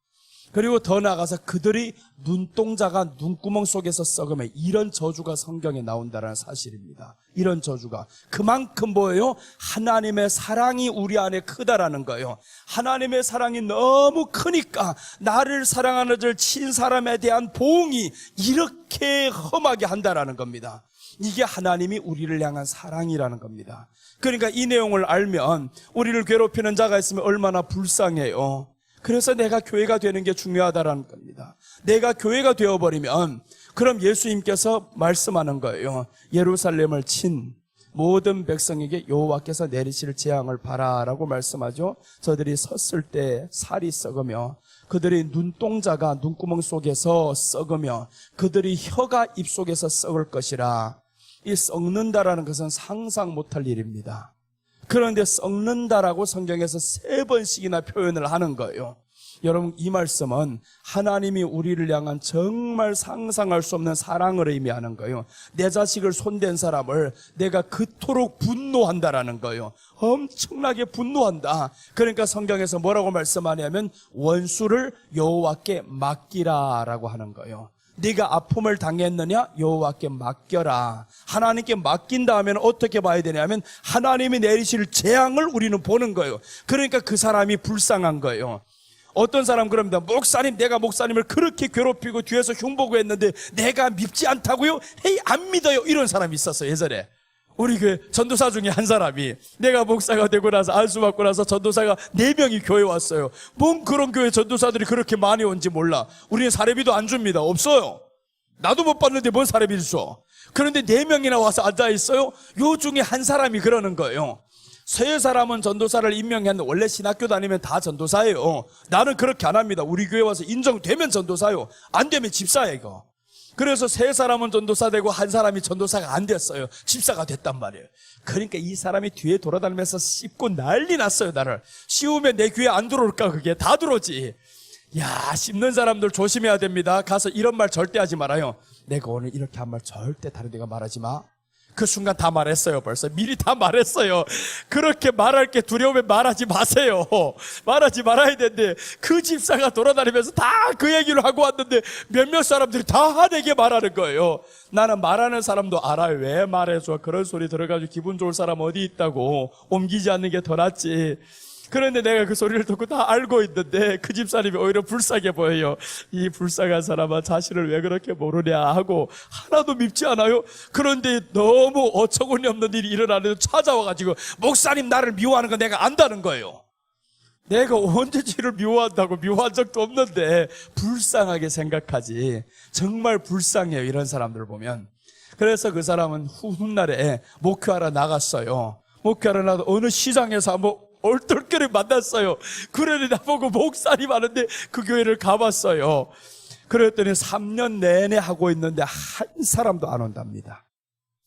그리고 더 나아가서 그들이 눈동자가 눈구멍 속에서 썩으면, 이런 저주가 성경에 나온다는 사실입니다. 이런 저주가 그만큼 뭐예요? 하나님의 사랑이 우리 안에 크다라는 거예요. 하나님의 사랑이 너무 크니까 나를 사랑하는 줄 친 사람에 대한 보응이 이렇게 험하게 한다라는 겁니다. 이게 하나님이 우리를 향한 사랑이라는 겁니다. 그러니까 이 내용을 알면 우리를 괴롭히는 자가 있으면 얼마나 불쌍해요. 그래서 내가 교회가 되는 게 중요하다라는 겁니다. 내가 교회가 되어버리면 그럼 예수님께서 말씀하는 거예요. 예루살렘을 친 모든 백성에게 여호와께서 내리실 재앙을 봐라라고 말씀하죠. 저들이 섰을 때 살이 썩으며 그들의 눈동자가 눈구멍 속에서 썩으며 그들의 혀가 입속에서 썩을 것이라. 이 썩는다라는 것은 상상 못할 일입니다. 그런데 썩는다라고 성경에서 3번씩이나 표현을 하는 거예요. 여러분, 이 말씀은 하나님이 우리를 향한 정말 상상할 수 없는 사랑을 의미하는 거예요. 내 자식을 손댄 사람을 내가 그토록 분노한다라는 거예요. 엄청나게 분노한다. 그러니까 성경에서 뭐라고 말씀하냐면 원수를 여호와께 맡기라라고 하는 거예요. 네가 아픔을 당했느냐? 여호와께 맡겨라. 하나님께 맡긴다 하면 어떻게 봐야 되냐면 하나님이 내리실 재앙을 우리는 보는 거예요. 그러니까 그 사람이 불쌍한 거예요. 어떤 사람 그럽니다. 목사님, 내가 목사님을 그렇게 괴롭히고 뒤에서 흉보고 했는데 내가 밉지 않다고요? 헤이, 안 믿어요. 이런 사람이 있었어요, 예전에. 우리 그 전도사 중에 한 사람이 내가 목사가 되고 나서 안수 받고 나서 전도사가 4명이 교회 왔어요. 뭔 그런 교회 전도사들이 그렇게 많이 온지 몰라. 우리는 사례비도 안 줍니다. 없어요. 나도 못 받는데 뭔 사례비를 줘. 그런데 4명이나 와서 앉아있어요. 요 중에 한 사람이 그러는 거예요. 세 사람은 전도사를 임명했는데 원래 신학교 다니면 다 전도사예요. 나는 그렇게 안 합니다. 우리 교회 와서 인정되면 전도사요. 안 되면 집사예요, 이거. 그래서 3사람은 전도사 되고 한 사람이 전도사가 안 됐어요. 집사가 됐단 말이에요. 그러니까 이 사람이 뒤에 돌아다니면서 씹고 난리 났어요, 나를. 씌우면 내 귀에 안 들어올까, 그게. 다 들어오지. 야, 씹는 사람들 조심해야 됩니다. 가서 이런 말 절대 하지 말아요. 내가 오늘 이렇게 한 말 절대 다른 데가 말하지 마. 그 순간 다 말했어요. 벌써 미리 다 말했어요. 그렇게 말할 게 두려우면 말하지 마세요. 말하지 말아야 되는데 그 집사가 돌아다니면서 다 그 얘기를 하고 왔는데 몇몇 사람들이 다 내게 말하는 거예요. 나는 말하는 사람도 알아요. 왜 말해줘. 그런 소리 들어가지고 기분 좋을 사람 어디 있다고. 옮기지 않는 게 더 낫지. 그런데 내가 그 소리를 듣고 다 알고 있는데 그 집사님이 오히려 불쌍해 보여요. 이 불쌍한 사람아, 자신을 왜 그렇게 모르냐 하고 하나도 밉지 않아요. 그런데 너무 어처구니 없는 일이 일어나는데 찾아와가지고 목사님, 나를 미워하는 거 내가 안다는 거예요. 내가 언제 지를 미워한다고. 미워한 적도 없는데 불쌍하게 생각하지. 정말 불쌍해요, 이런 사람들을 보면. 그래서 그 사람은 훗날에 목회하러 나갔어요. 목회하러 나도 어느 시장에서 한번 얼떨결에 만났어요. 그러니 나보고 목사님 하는데 그 교회를 가봤어요. 그랬더니 3년 내내 하고 있는데 한 사람도 안 온답니다.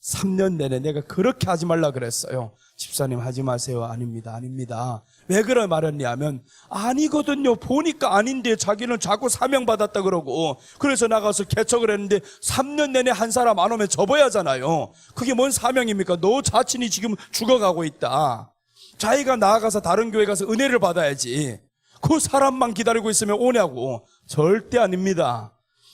3년 내내 내가 그렇게 하지 말라 그랬어요. 집사님 하지 마세요. 아닙니다. 왜 그래 말했냐면 아니거든요. 보니까 아닌데 자기는 자꾸 사명받았다 그러고 그래서 나가서 개척을 했는데 3년 내내 한 사람 안 오면 접어야 하잖아요. 그게 뭔 사명입니까? 너 자신이 지금 죽어가고 있다. 자기가 나아가서 다른 교회 가서 은혜를 받아야지. 그 사람만 기다리고 있으면 오냐고. 절대 아닙니다.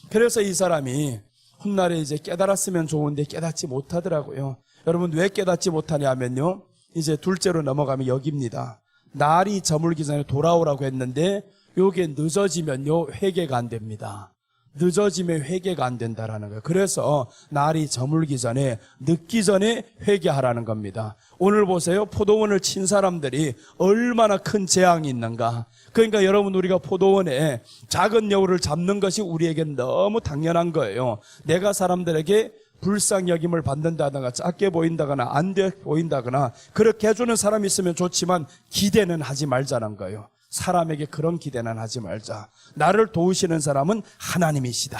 그래서 이 사람이 훗날에 이제 깨달았으면 좋은데 깨닫지 못하더라고요. 여러분 왜 깨닫지 못하냐면요. 이제 둘째로 넘어가면 여기입니다. 날이 저물기 전에 돌아오라고 했는데 요게 늦어지면요 회개가 안 됩니다. 늦어지면 회개가 안 된다라는 거예요. 그래서 날이 저물기 전에 늦기 전에 회개하라는 겁니다. 오늘 보세요. 포도원을 친 사람들이 얼마나 큰 재앙이 있는가. 그러니까 여러분 우리가 포도원에 작은 여우를 잡는 것이 우리에겐 너무 당연한 거예요. 내가 사람들에게 불쌍히 여김을 받는다거나 작게 보인다거나 안 돼 보인다거나 그렇게 해주는 사람이 있으면 좋지만 기대는 하지 말자는 거예요. 사람에게 그런 기대는 하지 말자. 나를 도우시는 사람은 하나님이시다.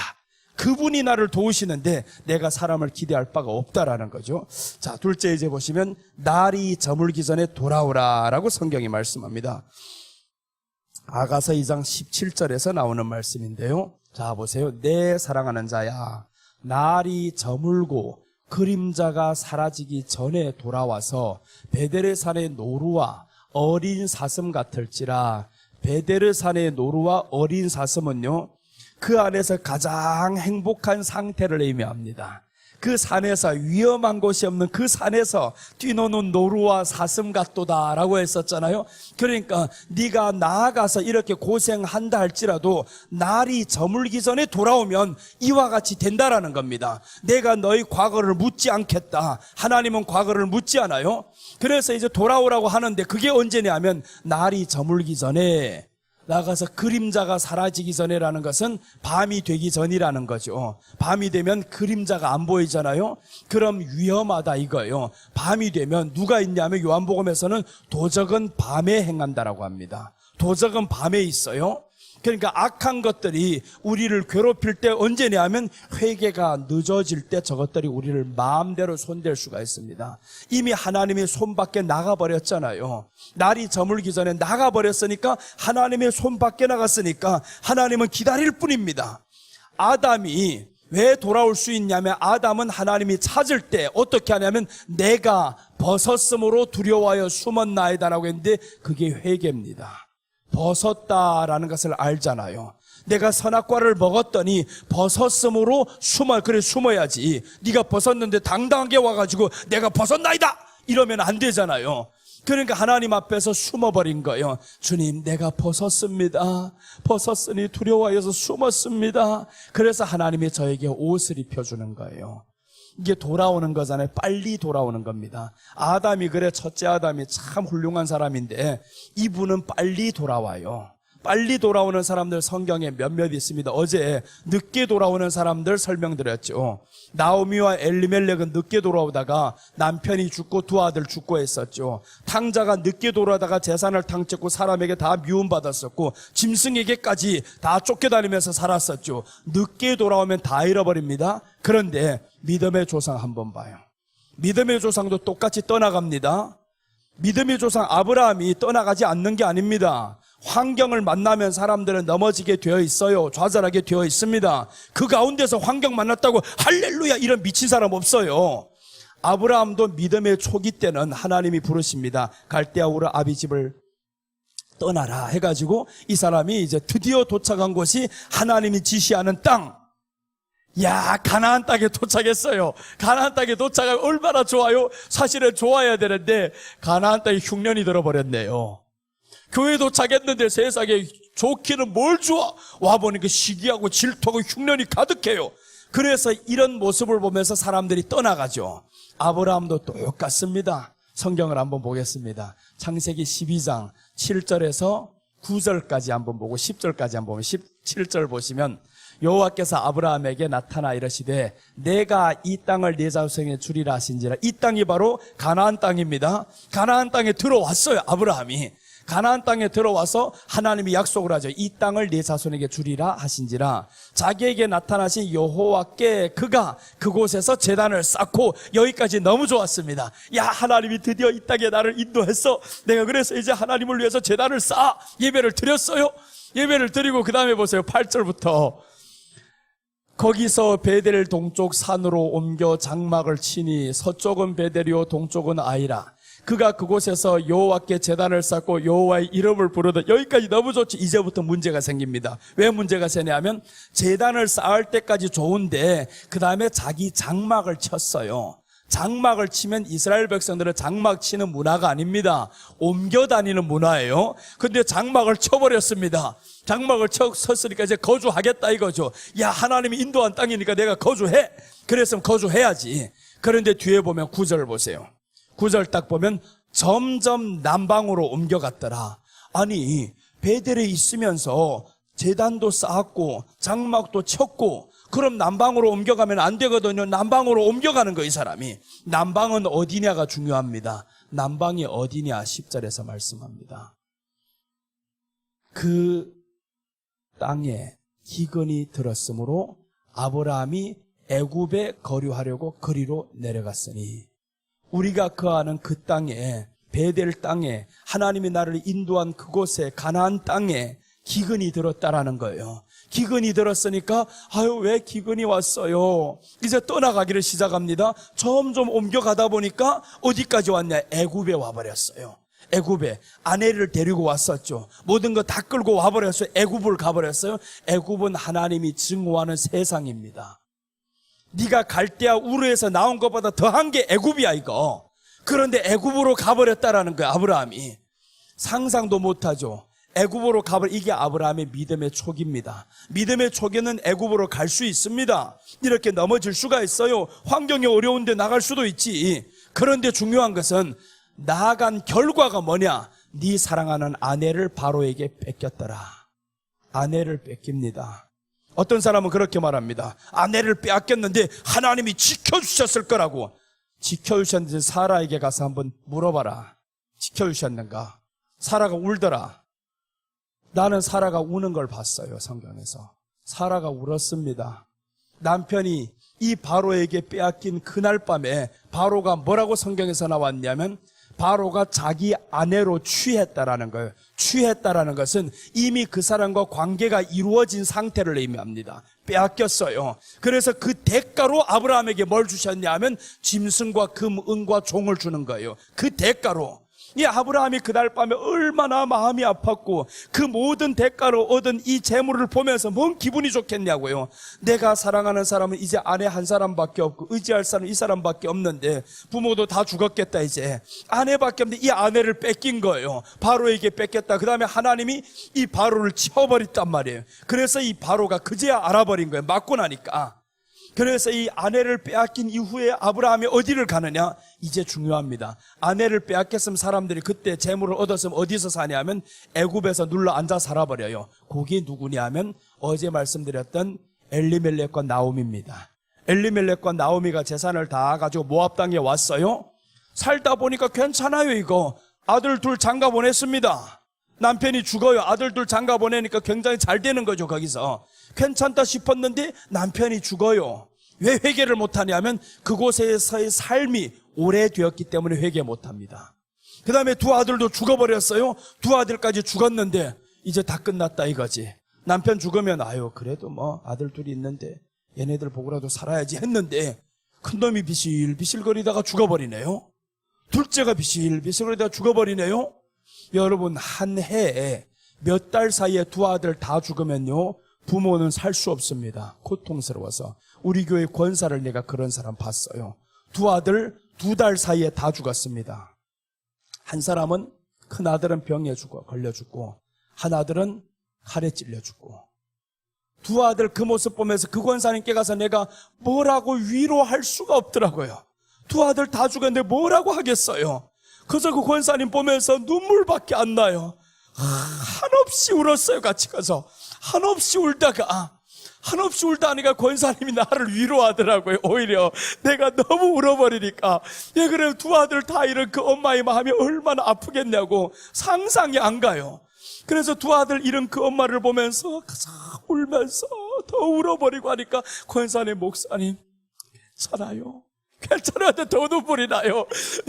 그분이 나를 도우시는데 내가 사람을 기대할 바가 없다라는 거죠. 자, 둘째 이제 보시면 날이 저물기 전에 돌아오라라고 성경이 말씀합니다. 아가서 2장 17절에서 나오는 말씀인데요. 자, 보세요. 내 사랑하는 자야, 날이 저물고 그림자가 사라지기 전에 돌아와서 베델의 산의 노루와 어린 사슴 같을지라. 베델의 산의 노루와 어린 사슴은요, 그 안에서 가장 행복한 상태를 의미합니다. 그 산에서 위험한 곳이 없는 그 산에서 뛰노는 노루와 사슴 같도다라고 했었잖아요. 그러니까 네가 나아가서 이렇게 고생한다 할지라도 날이 저물기 전에 돌아오면 이와 같이 된다라는 겁니다. 내가 너희 과거를 묻지 않겠다. 하나님은 과거를 묻지 않아요. 그래서 이제 돌아오라고 하는데 그게 언제냐면 날이 저물기 전에, 나가서 그림자가 사라지기 전에라는 것은 밤이 되기 전이라는 거죠. 밤이 되면 그림자가 안 보이잖아요. 그럼 위험하다 이거예요. 밤이 되면 누가 있냐면 요한복음에서는 도적은 밤에 행한다라고 합니다. 도적은 밤에 있어요. 그러니까 악한 것들이 우리를 괴롭힐 때 언제냐면 회개가 늦어질 때 저것들이 우리를 마음대로 손댈 수가 있습니다. 이미 하나님의 손 밖에 나가버렸잖아요. 날이 저물기 전에 나가버렸으니까 하나님의 손 밖에 나갔으니까 하나님은 기다릴 뿐입니다. 아담이 왜 돌아올 수 있냐면 아담은 하나님이 찾을 때 어떻게 하냐면 내가 벗었으므로 두려워하여 숨었나이다라고 했는데 그게 회개입니다. 벗었다라는 것을 알잖아요. 내가 선악과를 먹었더니 벗었으므로 숨어야지. 네가 벗었는데 당당하게 와가지고 내가 벗었나이다 이러면 안 되잖아요. 그러니까 하나님 앞에서 숨어버린 거예요. 주님, 내가 벗었습니다. 벗었으니 두려워해서 숨었습니다. 그래서 하나님이 저에게 옷을 입혀주는 거예요. 이게 돌아오는 거잖아요. 빨리 돌아오는 겁니다. 아담이 그래, 첫째 아담이 참 훌륭한 사람인데 이분은 빨리 돌아와요. 빨리 돌아오는 사람들 성경에 몇몇 있습니다. 어제 늦게 돌아오는 사람들 설명드렸죠. 나오미와 엘리멜렉은 늦게 돌아오다가 남편이 죽고 두 아들 죽고 했었죠. 탕자가 늦게 돌아오다가 재산을 탕쳤고 사람에게 다 미움받았었고 짐승에게까지 다 쫓겨다니면서 살았었죠. 늦게 돌아오면 다 잃어버립니다. 그런데 믿음의 조상 한번 봐요. 믿음의 조상도 똑같이 떠나갑니다. 믿음의 조상 아브라함이 떠나가지 않는 게 아닙니다. 환경을 만나면 사람들은 넘어지게 되어 있어요. 좌절하게 되어 있습니다. 그 가운데서 환경 만났다고 할렐루야 이런 미친 사람 없어요. 아브라함도 믿음의 초기 때는 하나님이 부르십니다. 갈대아 우르 아비집을 떠나라 해가지고 이 사람이 이제 드디어 도착한 곳이 하나님이 지시하는 땅. 야, 가나안 땅에 도착했어요. 가나안 땅에 도착하면 얼마나 좋아요? 사실은 좋아야 되는데 가나안 땅에 흉년이 들어버렸네요. 교회 도착했는데 세상에 좋기는 뭘 좋아? 와보니까 시기하고 질투하고 흉년이 가득해요. 그래서 이런 모습을 보면서 사람들이 떠나가죠. 아브라함도 똑같습니다. 성경을 한번 보겠습니다. 창세기 12장 7절에서 9절까지 한번 보고 10절까지 한번 보면 17절 보시면 여호와께서 아브라함에게 나타나 이르시되 내가 이 땅을 네 자손에게 주리라 하신지라. 이 땅이 바로 가나안 땅입니다. 가나안 땅에 들어왔어요. 아브라함이. 가나안 땅에 들어와서 하나님이 약속을 하죠. 이 땅을 네 자손에게 주리라 하신지라. 자기에게 나타나신 여호와께 그가 그곳에서 제단을 쌓고, 여기까지 너무 좋았습니다. 야, 하나님이 드디어 이 땅에 나를 인도했어. 내가 그래서 이제 하나님을 위해서 제단을 쌓아 예배를 드렸어요. 예배를 드리고 그 다음에 보세요. 8절부터 거기서 베델 동쪽 산으로 옮겨 장막을 치니 서쪽은 베델이요 동쪽은 아이라. 그가 그곳에서 여호와께 제단을 쌓고 여호와의 이름을 부르던. 여기까지 너무 좋지. 이제부터 문제가 생깁니다. 왜 문제가 생기냐면 제단을 쌓을 때까지 좋은데 그 다음에 자기 장막을 쳤어요. 장막을 치면 이스라엘 백성들은 장막 치는 문화가 아닙니다. 옮겨 다니는 문화예요. 근데 장막을 쳐버렸습니다. 장막을 쳤으니까 이제 거주하겠다 이거죠. 야, 하나님이 인도한 땅이니까 내가 거주해. 그랬으면 거주해야지. 그런데 뒤에 보면 9절을 보세요. 9절 딱 보면 점점 남방으로 옮겨갔더라. 아니, 베델에 있으면서 제단도 쌓았고 장막도 쳤고, 그럼 남방으로 옮겨가면 안 되거든요. 남방으로 옮겨가는 거, 이 사람이. 남방은 어디냐가 중요합니다. 남방이 어디냐 10절에서 말씀합니다. 그 땅에 기근이 들었으므로 아브라함이 애굽에 거류하려고 그리로 내려갔으니. 우리가 거하는 그 땅에, 베델 땅에, 하나님이 나를 인도한 그곳에, 가나안 땅에 기근이 들었다라는 거예요. 기근이 들었으니까 아유, 왜 기근이 왔어요? 이제 떠나가기를 시작합니다. 점점 옮겨가다 보니까 어디까지 왔냐? 애굽에 와버렸어요. 애굽에 아내를 데리고 왔었죠. 모든 거 다 끌고 와버렸어요. 애굽을 가버렸어요. 애굽은 하나님이 증오하는 세상입니다. 네가 갈대아 우르에서 나온 것보다 더한 게 애굽이야 이거. 그런데 애굽으로 가버렸다라는 거야. 아브라함이 상상도 못하죠. 애굽으로 가버려. 이게 아브라함의 믿음의 촉입니다. 믿음의 촉에는 애굽으로 갈 수 있습니다. 이렇게 넘어질 수가 있어요. 환경이 어려운데 나갈 수도 있지. 그런데 중요한 것은 나아간 결과가 뭐냐? 네 사랑하는 아내를 바로에게 뺏겼더라. 아내를 뺏깁니다. 어떤 사람은 그렇게 말합니다. 아내를 빼앗겼는데 하나님이 지켜주셨을 거라고. 지켜주셨는지 사라에게 가서 한번 물어봐라. 지켜주셨는가? 사라가 울더라. 나는 사라가 우는 걸 봤어요. 성경에서 사라가 울었습니다. 남편이 이 바로에게 빼앗긴 그날 밤에 바로가 뭐라고 성경에서 나왔냐면, 바로가 자기 아내로 취했다라는 거예요. 취했다라는 것은 이미 그 사람과 관계가 이루어진 상태를 의미합니다. 빼앗겼어요. 그래서 그 대가로 아브라함에게 뭘 주셨냐 하면 짐승과 금, 은과 종을 주는 거예요. 그 대가로. 이 아브라함이 그날 밤에 얼마나 마음이 아팠고, 그 모든 대가로 얻은 이 재물을 보면서 뭔 기분이 좋겠냐고요. 내가 사랑하는 사람은 이제 아내 한 사람밖에 없고 의지할 사람은 이 사람밖에 없는데, 부모도 다 죽었겠다. 이제 아내밖에 없는데 이 아내를 뺏긴 거예요. 바로에게 뺏겼다. 그 다음에 하나님이 이 바로를 치워버렸단 말이에요. 그래서 이 바로가 그제야 알아버린 거예요. 맞고 나니까. 그래서 이 아내를 빼앗긴 이후에 아브라함이 어디를 가느냐? 이제 중요합니다. 아내를 빼앗겼으면 사람들이 그때 재물을 얻었으면 어디서 사냐면 애굽에서 눌러 앉아 살아버려요. 그게 누구냐 하면 어제 말씀드렸던 엘리멜렉과 나오미입니다. 엘리멜렉과 나오미가 재산을 다 가지고 모압 땅에 왔어요. 살다 보니까 괜찮아요. 이거 아들 둘 장가 보냈습니다. 남편이 죽어요. 아들 둘 장가 보내니까 굉장히 잘 되는 거죠. 거기서 괜찮다 싶었는데 남편이 죽어요. 왜 회개를 못하냐면 그곳에서의 삶이 오래되었기 때문에 회개 못합니다. 그 다음에 두 아들도 죽어버렸어요. 두 아들까지 죽었는데 이제 다 끝났다 이거지. 남편 죽으면 아유 그래도 뭐 아들 둘이 있는데 얘네들 보고라도 살아야지 했는데 큰놈이 비실비실거리다가 죽어버리네요. 둘째가 비실비실거리다가 죽어버리네요. 여러분, 한 해에 몇 달 사이에 두 아들 다 죽으면요, 부모는 살 수 없습니다. 고통스러워서. 우리 교회 권사를 내가 그런 사람 봤어요. 두 아들 2달 사이에 다 죽었습니다. 한 사람은, 큰 아들은 병에 걸려 죽고, 한 아들은 칼에 찔려 죽고. 두 아들 그 모습 보면서 그 권사님께 가서 내가 뭐라고 위로할 수가 없더라고요. 두 아들 다 죽었는데 뭐라고 하겠어요. 그래서 그 권사님 보면서 눈물밖에 안 나요. 한없이 울었어요. 같이 가서 한없이 울다가 한없이 울다니까 권사님이 나를 위로하더라고요. 오히려 내가 너무 울어버리니까. 예, 그래 두 아들 다 잃은 그 엄마의 마음이 얼마나 아프겠냐고 상상이 안 가요. 그래서 두 아들 잃은 그 엄마를 보면서 울면서 더 울어버리고 하니까 권사님, 목사님 괜찮아요, 괜찮아한테 더 눈물이 나요.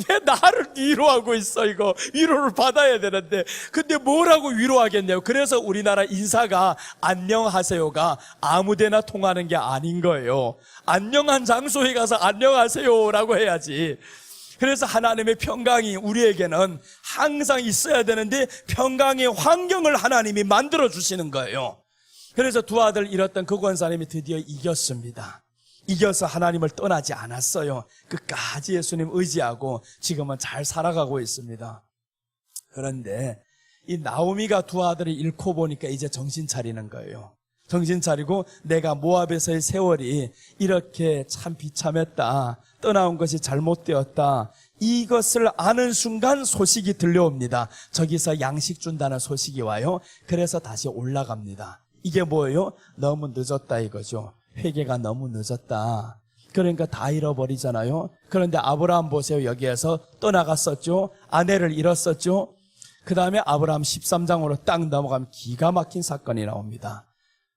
왜 나를 위로하고 있어? 이거 위로를 받아야 되는데. 근데 뭐라고 위로하겠냐고. 그래서 우리나라 인사가 안녕하세요가 아무데나 통하는 게 아닌 거예요. 안녕한 장소에 가서 안녕하세요라고 해야지. 그래서 하나님의 평강이 우리에게는 항상 있어야 되는데 평강의 환경을 하나님이 만들어 주시는 거예요. 그래서 두 아들 잃었던 그 권사님이 드디어 이겼습니다. 이겨서 하나님을 떠나지 않았어요. 끝까지 예수님 의지하고 지금은 잘 살아가고 있습니다. 그런데 이 나오미가 두 아들을 잃고 보니까 이제 정신 차리는 거예요. 정신 차리고 내가 모압에서의 세월이 이렇게 참 비참했다, 떠나온 것이 잘못되었다, 이것을 아는 순간 소식이 들려옵니다. 저기서 양식 준다는 소식이 와요. 그래서 다시 올라갑니다. 이게 뭐예요? 너무 늦었다 이거죠. 회개가 너무 늦었다. 그러니까 다 잃어버리잖아요. 그런데 아브라함 보세요. 여기에서 떠나갔었죠. 아내를 잃었었죠. 그 다음에 아브라함 13장으로 딱 넘어가면 기가 막힌 사건이 나옵니다.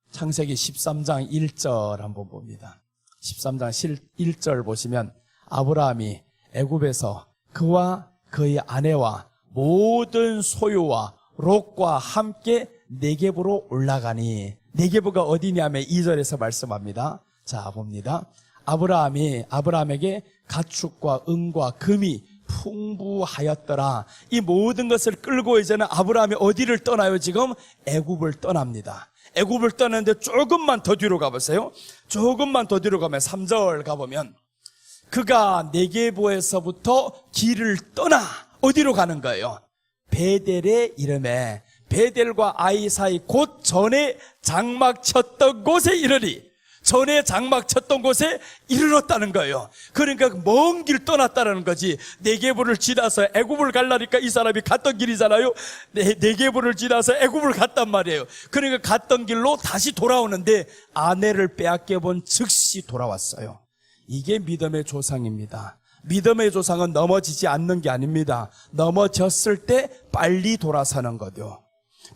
창세기 13장 1절 한번 봅니다. 13장 1절 보시면 아브라함이 애굽에서 그와 그의 아내와 모든 소유와 롯과 함께 네겝으로 올라가니, 네겝가 어디냐면 2절에서 말씀합니다. 자, 봅니다. 아브라함에게 가축과 은과 금이 풍부하였더라. 이 모든 것을 끌고 이제는 아브라함이 어디를 떠나요? 지금 애굽을 떠납니다. 애굽을 떠나는데 조금만 더 뒤로 가보세요. 조금만 더 뒤로 가면 3절 가보면 그가 네겝에서부터 길을 떠나 어디로 가는 거예요? 베델의 이름에, 베델과 아이 사이 곧 전에 장막 쳤던 곳에 이르니, 전에 장막 쳤던 곳에 이르렀다는 거예요. 그러니까 먼 길 떠났다는 거지. 네겝을 지나서 애굽을 가려니까 이 사람이 갔던 길이잖아요. 네겝을 지나서 애굽을 갔단 말이에요. 그러니까 갔던 길로 다시 돌아오는데 아내를 빼앗겨 본 즉시 돌아왔어요. 이게 믿음의 조상입니다. 믿음의 조상은 넘어지지 않는 게 아닙니다. 넘어졌을 때 빨리 돌아서는 거죠.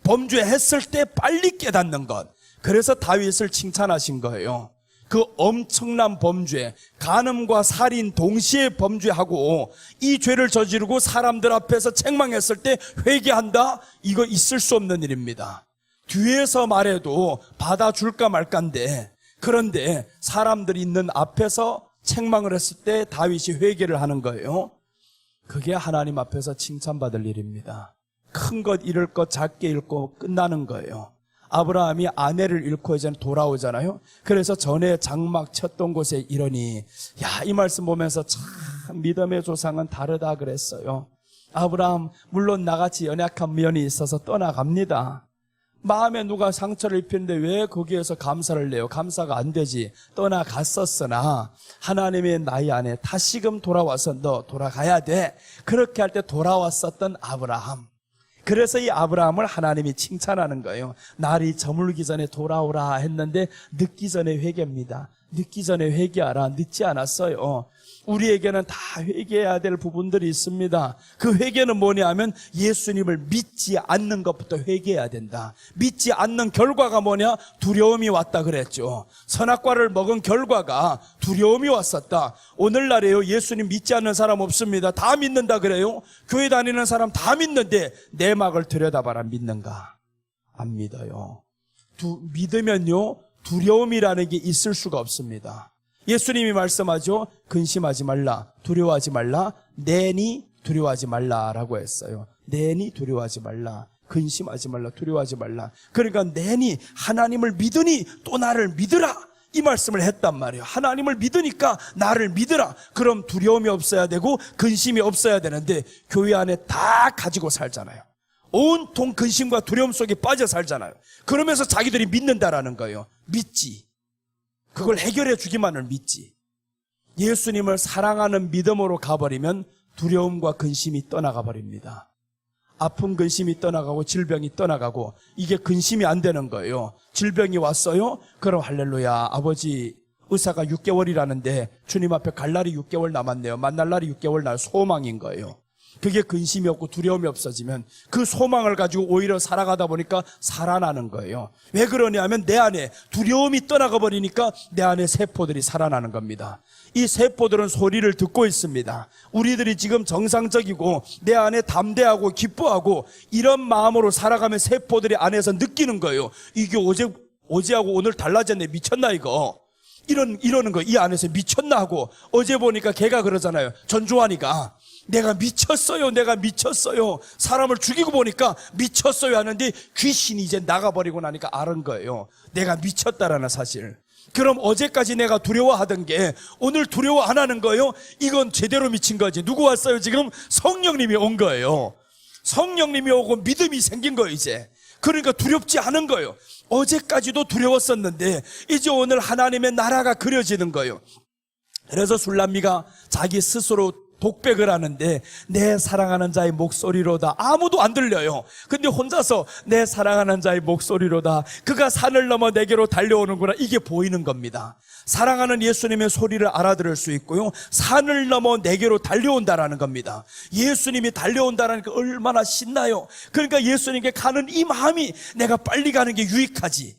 범죄했을 때 빨리 깨닫는 것. 그래서 다윗을 칭찬하신 거예요. 그 엄청난 범죄, 간음과 살인 동시에 범죄하고 이 죄를 저지르고 사람들 앞에서 책망했을 때 회개한다? 이거 있을 수 없는 일입니다. 뒤에서 말해도 받아줄까 말까인데, 그런데 사람들이 있는 앞에서 책망을 했을 때 다윗이 회개를 하는 거예요. 그게 하나님 앞에서 칭찬받을 일입니다. 큰 것 잃을 것 작게 잃고 끝나는 거예요. 아브라함이 아내를 잃고 이제는 돌아오잖아요. 그래서 전에 장막 쳤던 곳에 이르니, 야, 이 말씀 보면서 참 믿음의 조상은 다르다 그랬어요. 아브라함 물론 나같이 연약한 면이 있어서 떠나갑니다. 마음에 누가 상처를 입히는데 왜 거기에서 감사를 내요? 감사가 안 되지. 떠나갔었으나 하나님의 나이 안에 다시금 돌아와서 너 돌아가야 돼. 그렇게 할 때 돌아왔었던 아브라함. 그래서 이 아브라함을 하나님이 칭찬하는 거예요. 날이 저물기 전에 돌아오라 했는데 늦기 전에 회개입니다. 늦기 전에 회개하라. 늦지 않았어요. 우리에게는 다 회개해야 될 부분들이 있습니다. 그 회개는 뭐냐면 예수님을 믿지 않는 것부터 회개해야 된다. 믿지 않는 결과가 뭐냐? 두려움이 왔다 그랬죠. 선악과를 먹은 결과가 두려움이 왔었다. 오늘날에요, 예수님 믿지 않는 사람 없습니다. 다 믿는다 그래요. 교회 다니는 사람 다 믿는데 내막을 들여다봐라. 믿는가? 안 믿어요. 믿으면요, 두려움이라는 게 있을 수가 없습니다. 예수님이 말씀하죠. 근심하지 말라, 두려워하지 말라, 내니 두려워하지 말라라고 했어요. 내니 두려워하지 말라, 근심하지 말라, 두려워하지 말라. 그러니까 내니 하나님을 믿으니 또 나를 믿으라, 이 말씀을 했단 말이에요. 하나님을 믿으니까 나를 믿으라. 그럼 두려움이 없어야 되고 근심이 없어야 되는데 교회 안에 다 가지고 살잖아요. 온통 근심과 두려움 속에 빠져 살잖아요. 그러면서 자기들이 믿는다라는 거예요. 믿지. 그걸 해결해 주기만을 믿지. 예수님을 사랑하는 믿음으로 가버리면 두려움과 근심이 떠나가 버립니다. 아픈 근심이 떠나가고 질병이 떠나가고 이게 근심이 안 되는 거예요. 질병이 왔어요? 그럼 할렐루야, 아버지 의사가 6개월이라는데 주님 앞에 갈 날이 6개월 남았네요. 만날 날이 6개월 날 소망인 거예요. 그게 근심이 없고 두려움이 없어지면 그 소망을 가지고 오히려 살아가다 보니까 살아나는 거예요. 왜 그러냐면 내 안에 두려움이 떠나가 버리니까 내 안에 세포들이 살아나는 겁니다. 이 세포들은 소리를 듣고 있습니다. 우리들이 지금 정상적이고 내 안에 담대하고 기뻐하고 이런 마음으로 살아가면 세포들이 안에서 느끼는 거예요. 이게 어제하고 오늘 달라졌네. 미쳤나 이거. 이러는 거, 이 안에서 미쳤나 하고, 어제 보니까 걔가 그러잖아요. 전주환이가 내가 미쳤어요. 사람을 죽이고 보니까 미쳤어요 하는데 귀신이 이제 나가버리고 나니까 아는 거예요. 내가 미쳤다라는 사실. 그럼 어제까지 내가 두려워하던 게 오늘 두려워 안 하는 거예요? 이건 제대로 미친 거지. 누구 왔어요? 지금 성령님이 온 거예요. 성령님이 오고 믿음이 생긴 거예요, 이제. 그러니까 두렵지 않은 거예요. 어제까지도 두려웠었는데 이제 오늘 하나님의 나라가 그려지는 거예요. 그래서 술람미가 자기 스스로 독백을 하는데 내 사랑하는 자의 목소리로다. 아무도 안 들려요. 근데 혼자서 내 사랑하는 자의 목소리로다. 그가 산을 넘어 내게로 달려오는구나. 이게 보이는 겁니다. 사랑하는 예수님의 소리를 알아들을 수 있고요. 산을 넘어 내게로 달려온다라는 겁니다. 예수님이 달려온다라니까 얼마나 신나요. 그러니까 예수님께 가는 이 마음이 내가 빨리 가는 게 유익하지.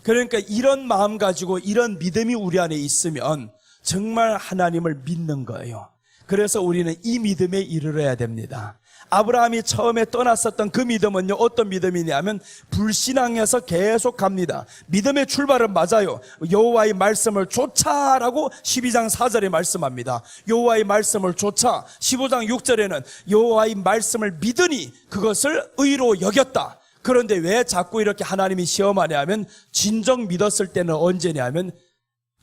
그러니까 이런 마음 가지고 이런 믿음이 우리 안에 있으면 정말 하나님을 믿는 거예요. 그래서 우리는 이 믿음에 이르러야 됩니다. 아브라함이 처음에 떠났었던 그 믿음은요, 어떤 믿음이냐면 불신앙에서 계속 갑니다. 믿음의 출발은 맞아요. 여호와의 말씀을 좇아라고 12장 4절에 말씀합니다. 여호와의 말씀을 좇아. 15장 6절에는 여호와의 말씀을 믿으니 그것을 의로 여겼다. 그런데 왜 자꾸 이렇게 하나님이 시험하냐 하면 진정 믿었을 때는 언제냐면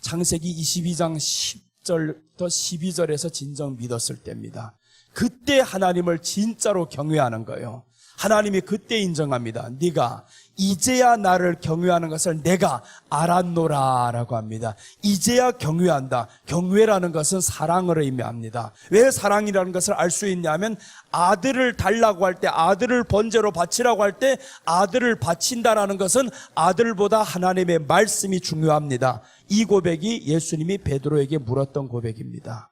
창세기 22장 10절부터 12절에서 진정 믿었을 때입니다. 그때 하나님을 진짜로 경외하는 거예요. 하나님이 그때 인정합니다. 네가 이제야 나를 경외하는 것을 내가 알았노라 라고 합니다. 이제야 경외한다. 경외라는 것은 사랑을 의미합니다. 왜 사랑이라는 것을 알 수 있냐면 아들을 달라고 할 때, 아들을 번제로 바치라고 할 때 아들을 바친다라는 것은 아들보다 하나님의 말씀이 중요합니다. 이 고백이 예수님이 베드로에게 물었던 고백입니다.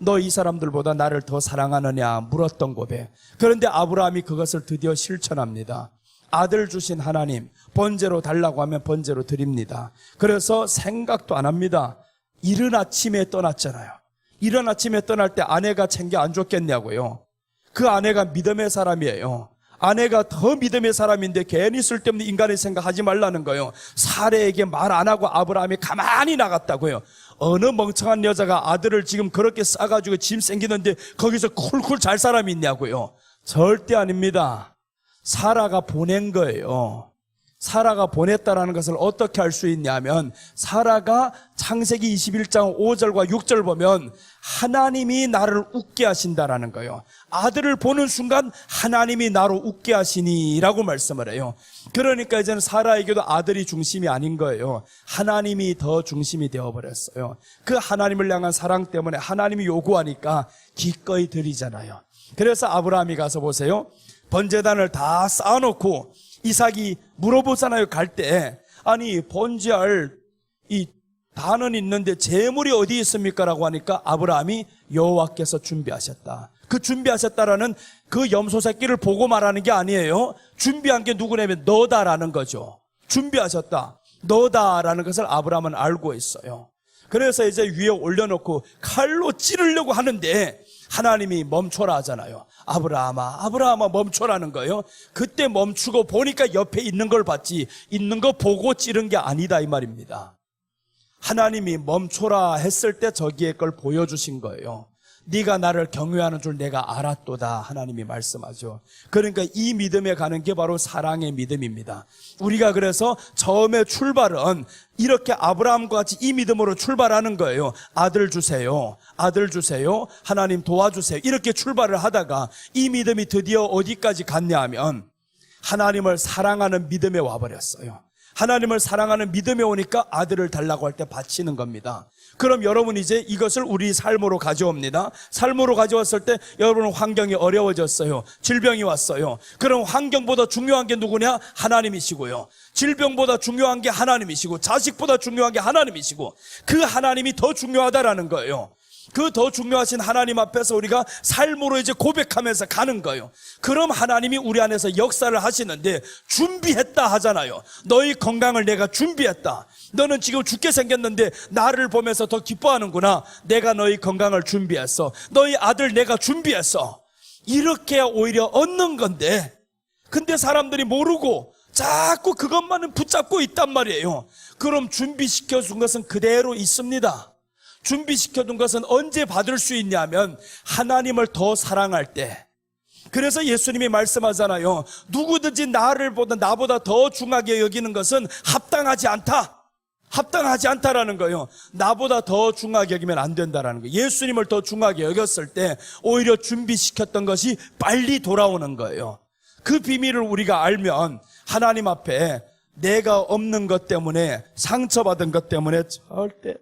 너 이 사람들보다 나를 더 사랑하느냐 물었던 고백. 그런데 아브라함이 그것을 드디어 실천합니다. 아들 주신 하나님, 번제로 달라고 하면 번제로 드립니다. 그래서 생각도 안 합니다. 이른 아침에 떠났잖아요. 이른 아침에 떠날 때 아내가 챙겨 안 줬겠냐고요. 그 아내가 믿음의 사람이에요. 아내가 더 믿음의 사람인데 괜히 쓸데없는 인간의 생각하지 말라는 거예요. 사레에게 말 안 하고 아브라함이 가만히 나갔다고요. 어느 멍청한 여자가 아들을 지금 그렇게 싸가지고 짐 생기는데 거기서 쿨쿨 잘 사람이 있냐고요. 절대 아닙니다. 사라가 보낸 거예요. 사라가 보냈다라는 것을 어떻게 알 수 있냐면 사라가 창세기 21장 5절과 6절 보면 하나님이 나를 웃게 하신다라는 거예요. 아들을 보는 순간 하나님이 나로 웃게 하시니라고 말씀을 해요. 그러니까 이제는 사라에게도 아들이 중심이 아닌 거예요. 하나님이 더 중심이 되어버렸어요. 그 하나님을 향한 사랑 때문에 하나님이 요구하니까 기꺼이 드리잖아요. 그래서 아브라함이 가서 보세요. 번제단을 다 쌓아놓고 이삭이 물어보잖아요. 갈 때 아니 번제할 이 단은 있는데 제물이 어디 있습니까? 라고 하니까 아브라함이 여호와께서 준비하셨다. 그 준비하셨다라는 그 염소 새끼를 보고 말하는 게 아니에요. 준비한 게 누구냐면 너다라는 거죠. 준비하셨다. 너다라는 것을 아브라함은 알고 있어요. 그래서 이제 위에 올려놓고 칼로 찌르려고 하는데 하나님이 멈춰라 하잖아요. 아브라함아 멈춰라는 거예요. 그때 멈추고 보니까 옆에 있는 걸 봤지 있는 거 보고 찌른 게 아니다 이 말입니다. 하나님이 멈춰라 했을 때 저기에 걸 보여주신 거예요. 네가 나를 경외하는 줄 내가 알았도다 하나님이 말씀하죠. 그러니까 이 믿음에 가는 게 바로 사랑의 믿음입니다. 우리가 그래서 처음에 출발은 이렇게 아브라함과 같이 이 믿음으로 출발하는 거예요. 아들 주세요. 아들 주세요. 하나님 도와주세요. 이렇게 출발을 하다가 이 믿음이 드디어 어디까지 갔냐 하면 하나님을 사랑하는 믿음에 와버렸어요. 하나님을 사랑하는 믿음이 오니까 아들을 달라고 할 때 바치는 겁니다. 그럼 여러분 이제 이것을 우리 삶으로 가져옵니다. 삶으로 가져왔을 때 여러분 환경이 어려워졌어요. 질병이 왔어요. 그럼 환경보다 중요한 게 누구냐? 하나님이시고요. 질병보다 중요한 게 하나님이시고 자식보다 중요한 게 하나님이시고 그 하나님이 더 중요하다라는 거예요. 그 더 중요하신 하나님 앞에서 우리가 삶으로 이제 고백하면서 가는 거예요. 그럼 하나님이 우리 안에서 역사를 하시는데 준비했다 하잖아요. 너희 건강을 내가 준비했다. 너는 지금 죽게 생겼는데 나를 보면서 더 기뻐하는구나. 내가 너희 건강을 준비했어. 너희 아들 내가 준비했어. 이렇게 오히려 얻는 건데 근데 사람들이 모르고 자꾸 그것만은 붙잡고 있단 말이에요. 그럼 준비시켜 준 것은 그대로 있습니다. 준비시켜둔 것은 언제 받을 수 있냐면 하나님을 더 사랑할 때. 그래서 예수님이 말씀하잖아요. 누구든지 나보다 더 중하게 여기는 것은 합당하지 않다. 합당하지 않다라는 거예요. 나보다 더 중하게 여기면 안 된다라는 거예요. 예수님을 더 중하게 여겼을 때 오히려 준비시켰던 것이 빨리 돌아오는 거예요. 그 비밀을 우리가 알면 하나님 앞에 내가 없는 것 때문에 상처받은 것 때문에 절대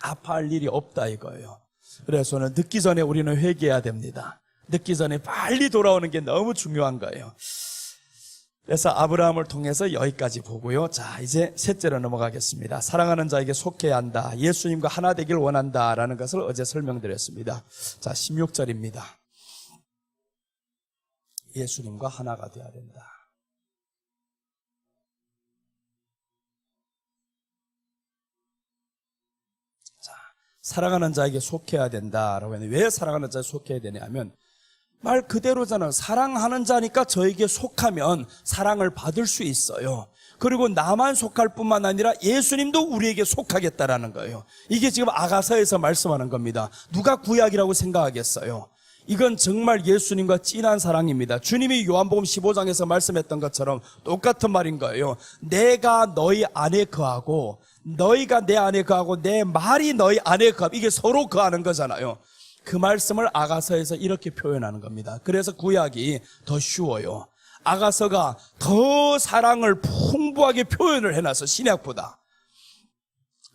아파할 일이 없다 이거예요. 그래서는 늦기 전에 우리는 회개해야 됩니다. 늦기 전에 빨리 돌아오는 게 너무 중요한 거예요. 그래서 아브라함을 통해서 여기까지 보고요. 자, 이제 셋째로 넘어가겠습니다. 사랑하는 자에게 속해야 한다. 예수님과 하나 되길 원한다라는 것을 어제 설명드렸습니다. 자, 16절입니다. 예수님과 하나가 되어야 된다. 사랑하는 자에게 속해야 된다라고 했는데 왜 사랑하는 자에 속해야 되냐 하면 말 그대로잖아요. 사랑하는 자니까 저에게 속하면 사랑을 받을 수 있어요. 그리고 나만 속할 뿐만 아니라 예수님도 우리에게 속하겠다라는 거예요. 이게 지금 아가서에서 말씀하는 겁니다. 누가 구약이라고 생각하겠어요? 이건 정말 예수님과 진한 사랑입니다. 주님이 요한복음 15장에서 말씀했던 것처럼 똑같은 말인 거예요. 내가 너희 안에 거하고 너희가 내 안에 거하고 내 말이 너희 안에 거하고 이게 서로 거하는 거잖아요. 그 말씀을 아가서에서 이렇게 표현하는 겁니다. 그래서 구약이 더 쉬워요. 아가서가 더 사랑을 풍부하게 표현을 해놔서 신약보다.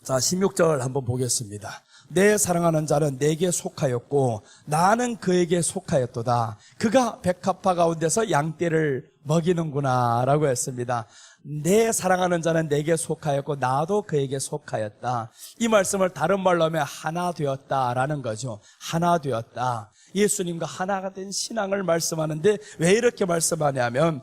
자, 16절 한번 보겠습니다. 내 사랑하는 자는 내게 속하였고 나는 그에게 속하였도다. 그가 백합화 가운데서 양떼를 먹이는구나 라고 했습니다. 내 사랑하는 자는 내게 속하였고 나도 그에게 속하였다. 이 말씀을 다른 말로 하면 하나 되었다라는 거죠. 하나 되었다. 예수님과 하나가 된 신앙을 말씀하는데 왜 이렇게 말씀하냐면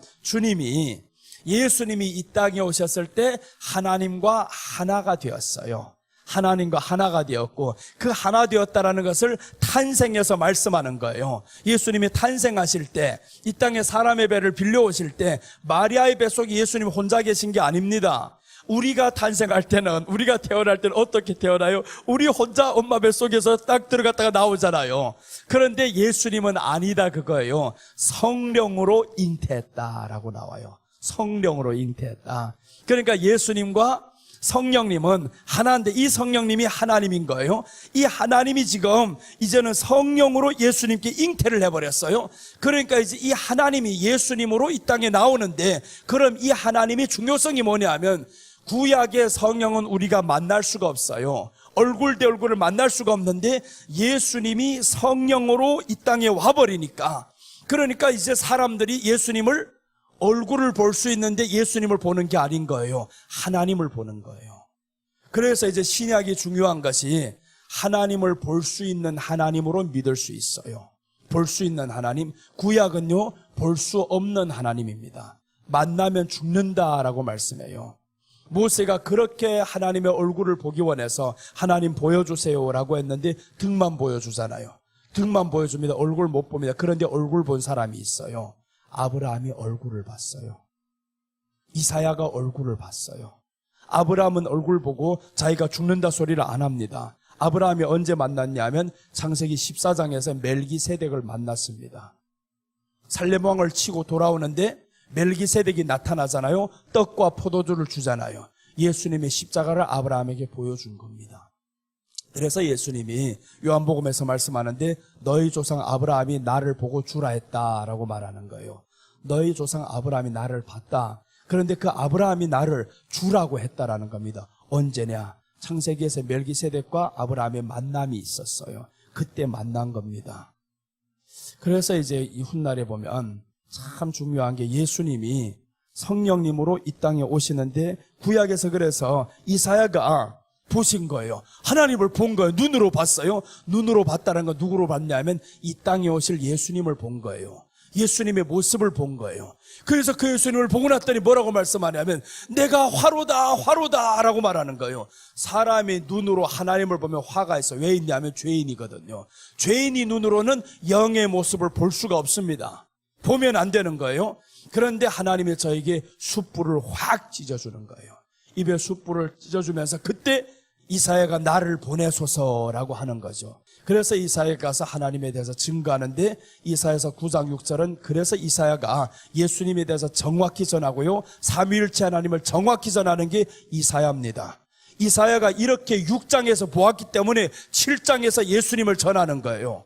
예수님이 이 땅에 오셨을 때 하나님과 하나가 되었어요. 하나님과 하나가 되었고 그 하나 되었다라는 것을 탄생해서 말씀하는 거예요. 예수님이 탄생하실 때 이 땅에 사람의 배를 빌려오실 때 마리아의 뱃속에 예수님 혼자 계신 게 아닙니다. 우리가 태어날 때는 어떻게 태어나요? 우리 혼자 엄마 뱃속에서 딱 들어갔다가 나오잖아요. 그런데 예수님은 아니다 그거예요. 성령으로 잉태했다라고 나와요. 성령으로 잉태했다. 그러니까 예수님과 성령님은 하나인데 이 성령님이 하나님인 거예요. 이 하나님이 지금 이제는 성령으로 예수님께 잉태를 해버렸어요. 그러니까 이제 이 하나님이 예수님으로 이 땅에 나오는데 그럼 이 하나님이 중요성이 뭐냐 하면 구약의 성령은 우리가 만날 수가 없어요. 얼굴 대 얼굴을 만날 수가 없는데 예수님이 성령으로 이 땅에 와버리니까 그러니까 이제 사람들이 예수님을 얼굴을 볼 수 있는데 예수님을 보는 게 아닌 거예요. 하나님을 보는 거예요. 그래서 이제 신약이 중요한 것이 하나님을 볼 수 있는 하나님으로 믿을 수 있어요. 볼 수 있는 하나님. 구약은요, 볼 수 없는 하나님입니다. 만나면 죽는다라고 말씀해요. 모세가 그렇게 하나님의 얼굴을 보기 원해서 하나님 보여주세요라고 했는데 등만 보여주잖아요. 등만 보여줍니다. 얼굴 못 봅니다. 그런데 얼굴 본 사람이 있어요. 아브라함이 얼굴을 봤어요. 이사야가 얼굴을 봤어요. 아브라함은 얼굴 보고 자기가 죽는다 소리를 안 합니다. 아브라함이 언제 만났냐면 창세기 14장에서 멜기세덱을 만났습니다. 살렘왕을 치고 돌아오는데 멜기세덱이 나타나잖아요. 떡과 포도주를 주잖아요. 예수님의 십자가를 아브라함에게 보여준 겁니다. 그래서 예수님이 요한복음에서 말씀하는데 너희 조상 아브라함이 나를 보고 주라 했다라고 말하는 거예요. 너희 조상 아브라함이 나를 봤다. 그런데 그 아브라함이 나를 주라고 했다라는 겁니다. 언제냐? 창세기에서 멜기세덱과 아브라함의 만남이 있었어요. 그때 만난 겁니다. 그래서 이제 이 훗날에 보면 참 중요한 게 예수님이 성령님으로 이 땅에 오시는데 구약에서 그래서 이사야가 보신 거예요. 하나님을 본 거예요. 눈으로 봤어요. 눈으로 봤다는 건 누구로 봤냐면 이 땅에 오실 예수님을 본 거예요. 예수님의 모습을 본 거예요. 그래서 그 예수님을 보고 났더니 뭐라고 말씀하냐면 내가 화로다 화로다 라고 말하는 거예요. 사람이 눈으로 하나님을 보면 화가 있어. 왜 있냐면 죄인이거든요. 죄인이 눈으로는 영의 모습을 볼 수가 없습니다. 보면 안 되는 거예요. 그런데 하나님이 저에게 숯불을 확 찢어주는 거예요. 입에 숯불을 찢어주면서 그때 이사야가 나를 보내소서라고 하는 거죠. 그래서 이사야가 가서 하나님에 대해서 증거하는데 이사야서 9장 6절은 그래서 이사야가 예수님에 대해서 정확히 전하고요. 삼위일체 하나님을 정확히 전하는 게 이사야입니다. 이사야가 이렇게 6장에서 보았기 때문에 7장에서 예수님을 전하는 거예요.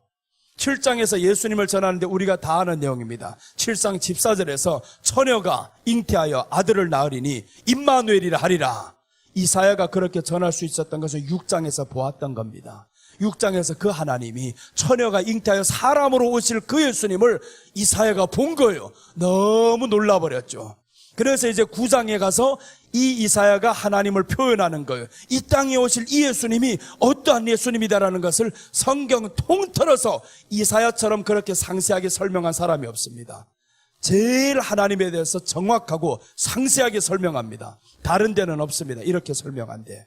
7장에서 예수님을 전하는데 우리가 다 아는 내용입니다. 7장 14절에서 처녀가 잉태하여 아들을 낳으리니 임마누엘이라 하리라. 이사야가 그렇게 전할 수 있었던 것을 6장에서 보았던 겁니다. 6장에서 그 하나님이 처녀가 잉태하여 사람으로 오실 그 예수님을 이사야가 본 거예요. 너무 놀라버렸죠. 그래서 이제 9장에 가서 이 이사야가 하나님을 표현하는 거예요. 이 땅에 오실 이 예수님이 어떠한 예수님이다라는 것을 성경 통틀어서 이사야처럼 그렇게 상세하게 설명한 사람이 없습니다. 제일 하나님에 대해서 정확하고 상세하게 설명합니다. 다른 데는 없습니다. 이렇게 설명한데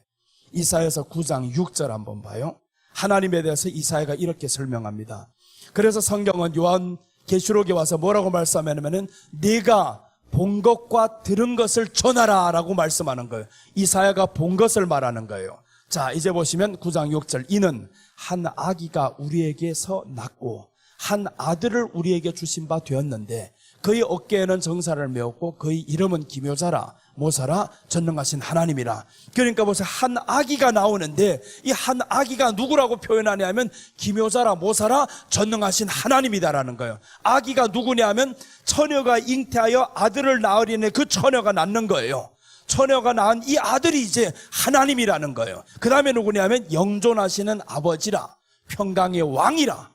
이사야서 9장 6절 한번 봐요. 하나님에 대해서 이사야가 이렇게 설명합니다. 그래서 성경은 요한계시록에 와서 뭐라고 말씀하냐면은 네가 본 것과 들은 것을 전하라 라고 말씀하는 거예요. 이사야가 본 것을 말하는 거예요. 자, 이제 보시면 9장 6절 이는 한 아기가 우리에게서 낳고 한 아들을 우리에게 주신 바 되었는데 그의 어깨에는 정사를 메었고 그의 이름은 기묘자라 모사라 전능하신 하나님이라. 그러니까 보세요. 한 아기가 나오는데 이 한 아기가 누구라고 표현하냐면 기묘자라 모사라 전능하신 하나님이다라는 거예요. 아기가 누구냐 하면 처녀가 잉태하여 아들을 낳으려는 그 처녀가 낳는 거예요. 처녀가 낳은 이 아들이 이제 하나님이라는 거예요. 그 다음에 누구냐면 영존하시는 아버지라 평강의 왕이라.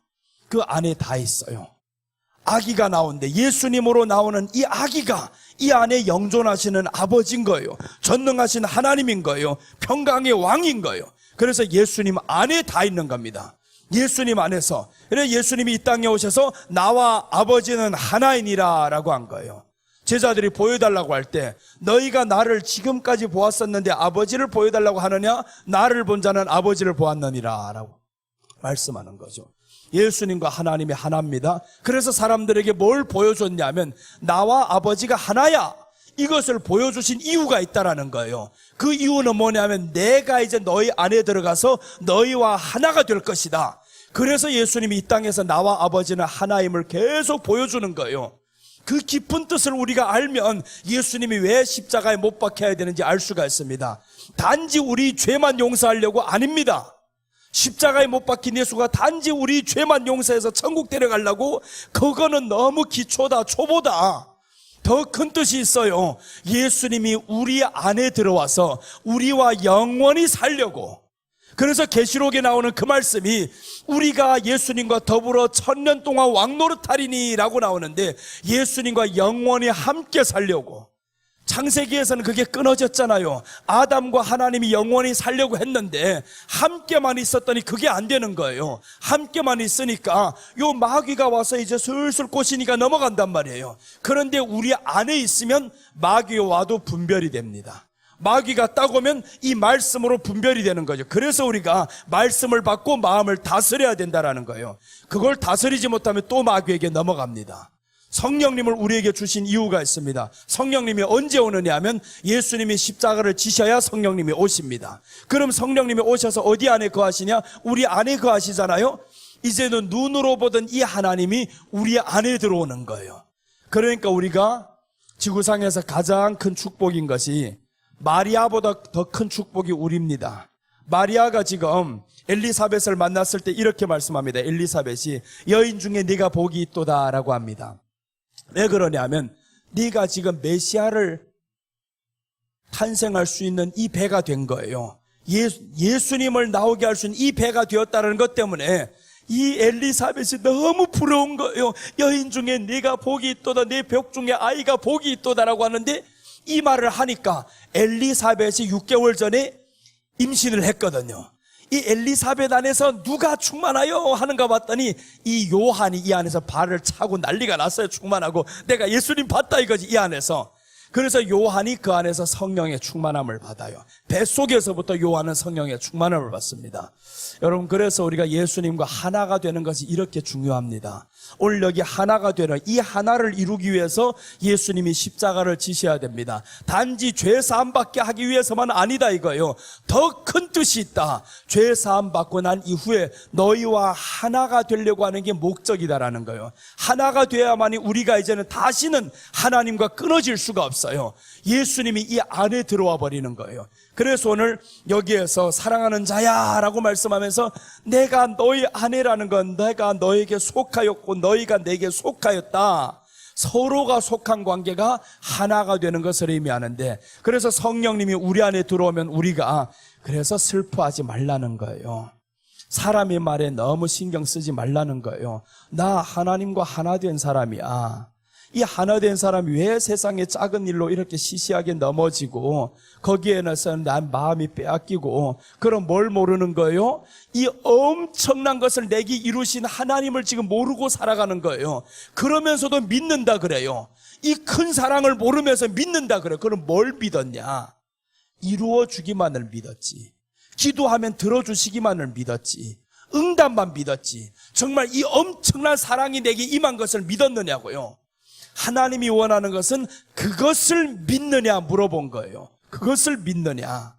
그 안에 다 있어요. 아기가 나오는데 예수님으로 나오는 이 아기가 이 안에 영존하시는 아버지인 거예요. 전능하신 하나님인 거예요. 평강의 왕인 거예요. 그래서 예수님 안에 다 있는 겁니다. 예수님 안에서. 그래서 예수님이 이 땅에 오셔서 나와 아버지는 하나이니라 라고 한 거예요. 제자들이 보여달라고 할 때 너희가 나를 지금까지 보았었는데 아버지를 보여달라고 하느냐? 나를 본 자는 아버지를 보았느니라 라고 말씀하는 거죠. 예수님과 하나님이 하나입니다. 그래서 사람들에게 뭘 보여줬냐면 나와 아버지가 하나야. 이것을 보여주신 이유가 있다라는 거예요. 그 이유는 뭐냐면 내가 이제 너희 안에 들어가서 너희와 하나가 될 것이다. 그래서 예수님이 이 땅에서 나와 아버지는 하나임을 계속 보여주는 거예요. 그 깊은 뜻을 우리가 알면 예수님이 왜 십자가에 못 박혀야 되는지 알 수가 있습니다. 단지 우리 죄만 용서하려고 아닙니다. 십자가에 못 박힌 예수가 단지 우리 죄만 용서해서 천국 데려가려고 그거는 너무 기초다 초보다. 더 큰 뜻이 있어요. 예수님이 우리 안에 들어와서 우리와 영원히 살려고. 그래서 계시록에 나오는 그 말씀이 우리가 예수님과 더불어 1000년 동안 왕노릇하리니 라고 나오는데 예수님과 영원히 함께 살려고. 창세기에서는 그게 끊어졌잖아요. 아담과 하나님이 영원히 살려고 했는데 함께만 있었더니 그게 안 되는 거예요. 함께만 있으니까 요 마귀가 와서 이제 슬슬 꼬시니까 넘어간단 말이에요. 그런데 우리 안에 있으면 마귀가 와도 분별이 됩니다. 마귀가 딱 오면 이 말씀으로 분별이 되는 거죠. 그래서 우리가 말씀을 받고 마음을 다스려야 된다는 거예요. 그걸 다스리지 못하면 또 마귀에게 넘어갑니다. 성령님을 우리에게 주신 이유가 있습니다. 성령님이 언제 오느냐 하면 예수님이 십자가를 지셔야 성령님이 오십니다. 그럼 성령님이 오셔서 어디 안에 거하시냐? 우리 안에 거하시잖아요. 이제는 눈으로 보던 이 하나님이 우리 안에 들어오는 거예요. 그러니까 우리가 지구상에서 가장 큰 축복인 것이 마리아보다 더 큰 축복이 우리입니다. 마리아가 지금 엘리사벳을 만났을 때 이렇게 말씀합니다. 엘리사벳이 여인 중에 네가 복이 있도다 라고 합니다. 왜 그러냐면 네가 지금 메시아를 탄생할 수 있는 이 배가 된 거예요. 예수님을 나오게 할 수 있는 이 배가 되었다는 것 때문에 이 엘리사벳이 너무 부러운 거예요. 여인 중에 네가 복이 있도다, 네 벽 중에 아이가 복이 있도다라고 하는데 이 말을 하니까 엘리사벳이 6개월 전에 임신을 했거든요. 이 엘리사벳 안에서 누가 충만하여 하는가 봤더니 이 요한이 이 안에서 발을 차고 난리가 났어요. 충만하고 내가 예수님 봤다 이거지, 이 안에서. 그래서 요한이 그 안에서 성령의 충만함을 받아요. 뱃속에서부터 요한은 성령의 충만함을 받습니다. 여러분, 그래서 우리가 예수님과 하나가 되는 것이 이렇게 중요합니다. 오늘 여기 하나가 되는 이 하나를 이루기 위해서 예수님이 십자가를 지셔야 됩니다. 단지 죄사함 받게 하기 위해서만 아니다 이거예요. 더 큰 뜻이 있다. 죄사함 받고 난 이후에 너희와 하나가 되려고 하는 게 목적이다라는 거예요. 하나가 돼야만이 우리가 이제는 다시는 하나님과 끊어질 수가 없어요. 예수님이 이 안에 들어와 버리는 거예요. 그래서 오늘 여기에서 사랑하는 자야 라고 말씀하면서 내가 너희 아내라는 건 내가 너에게 속하였고 너희가 내게 속하였다. 서로가 속한 관계가 하나가 되는 것을 의미하는데, 그래서 성령님이 우리 안에 들어오면 우리가 그래서 슬퍼하지 말라는 거예요. 사람의 말에 너무 신경 쓰지 말라는 거예요. 나 하나님과 하나 된 사람이야. 이 하나 된 사람이 왜 세상의 작은 일로 이렇게 시시하게 넘어지고 거기에서 난 마음이 빼앗기고, 그럼 뭘 모르는 거예요? 이 엄청난 것을 내게 이루신 하나님을 지금 모르고 살아가는 거예요. 그러면서도 믿는다 그래요. 이 큰 사랑을 모르면서 믿는다 그래요. 그럼 뭘 믿었냐? 이루어 주기만을 믿었지. 기도하면 들어주시기만을 믿었지. 응답만 믿었지. 정말 이 엄청난 사랑이 내게 임한 것을 믿었느냐고요. 하나님이 원하는 것은 그것을 믿느냐 물어본 거예요. 그것을 믿느냐.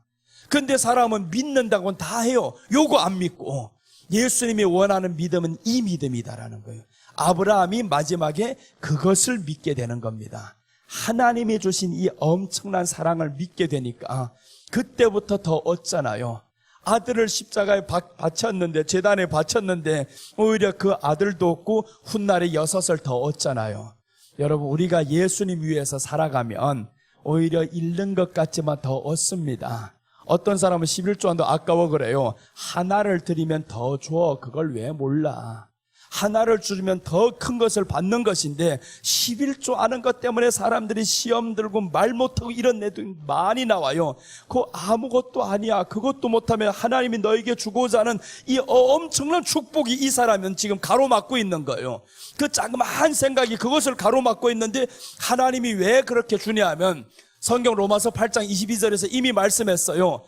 근데 사람은 믿는다고는 다 해요. 요거 안 믿고. 예수님이 원하는 믿음은 이 믿음이다라는 거예요. 아브라함이 마지막에 그것을 믿게 되는 겁니다. 하나님이 주신 이 엄청난 사랑을 믿게 되니까 그때부터 더 얻잖아요. 아들을 십자가에 바쳤는데, 제단에 바쳤는데 오히려 그 아들도 얻고 훗날에 6을 더 얻잖아요. 여러분, 우리가 예수님 위해서 살아가면 오히려 잃는 것 같지만 더 얻습니다. 어떤 사람은 11조한도 아까워 그래요. 하나를 드리면 더 줘. 그걸 왜 몰라? 하나를 주면 더 큰 것을 받는 것인데 11조 아는 것 때문에 사람들이 시험 들고 말 못하고 이런 애들 많이 나와요. 그거 아무것도 아니야. 그것도 못하면 하나님이 너에게 주고자 하는 이 엄청난 축복이 이 사람은 지금 가로막고 있는 거예요. 그 자그마한 생각이 그것을 가로막고 있는데 하나님이 왜 그렇게 주냐 하면 성경 로마서 8장 22절에서 이미 말씀했어요.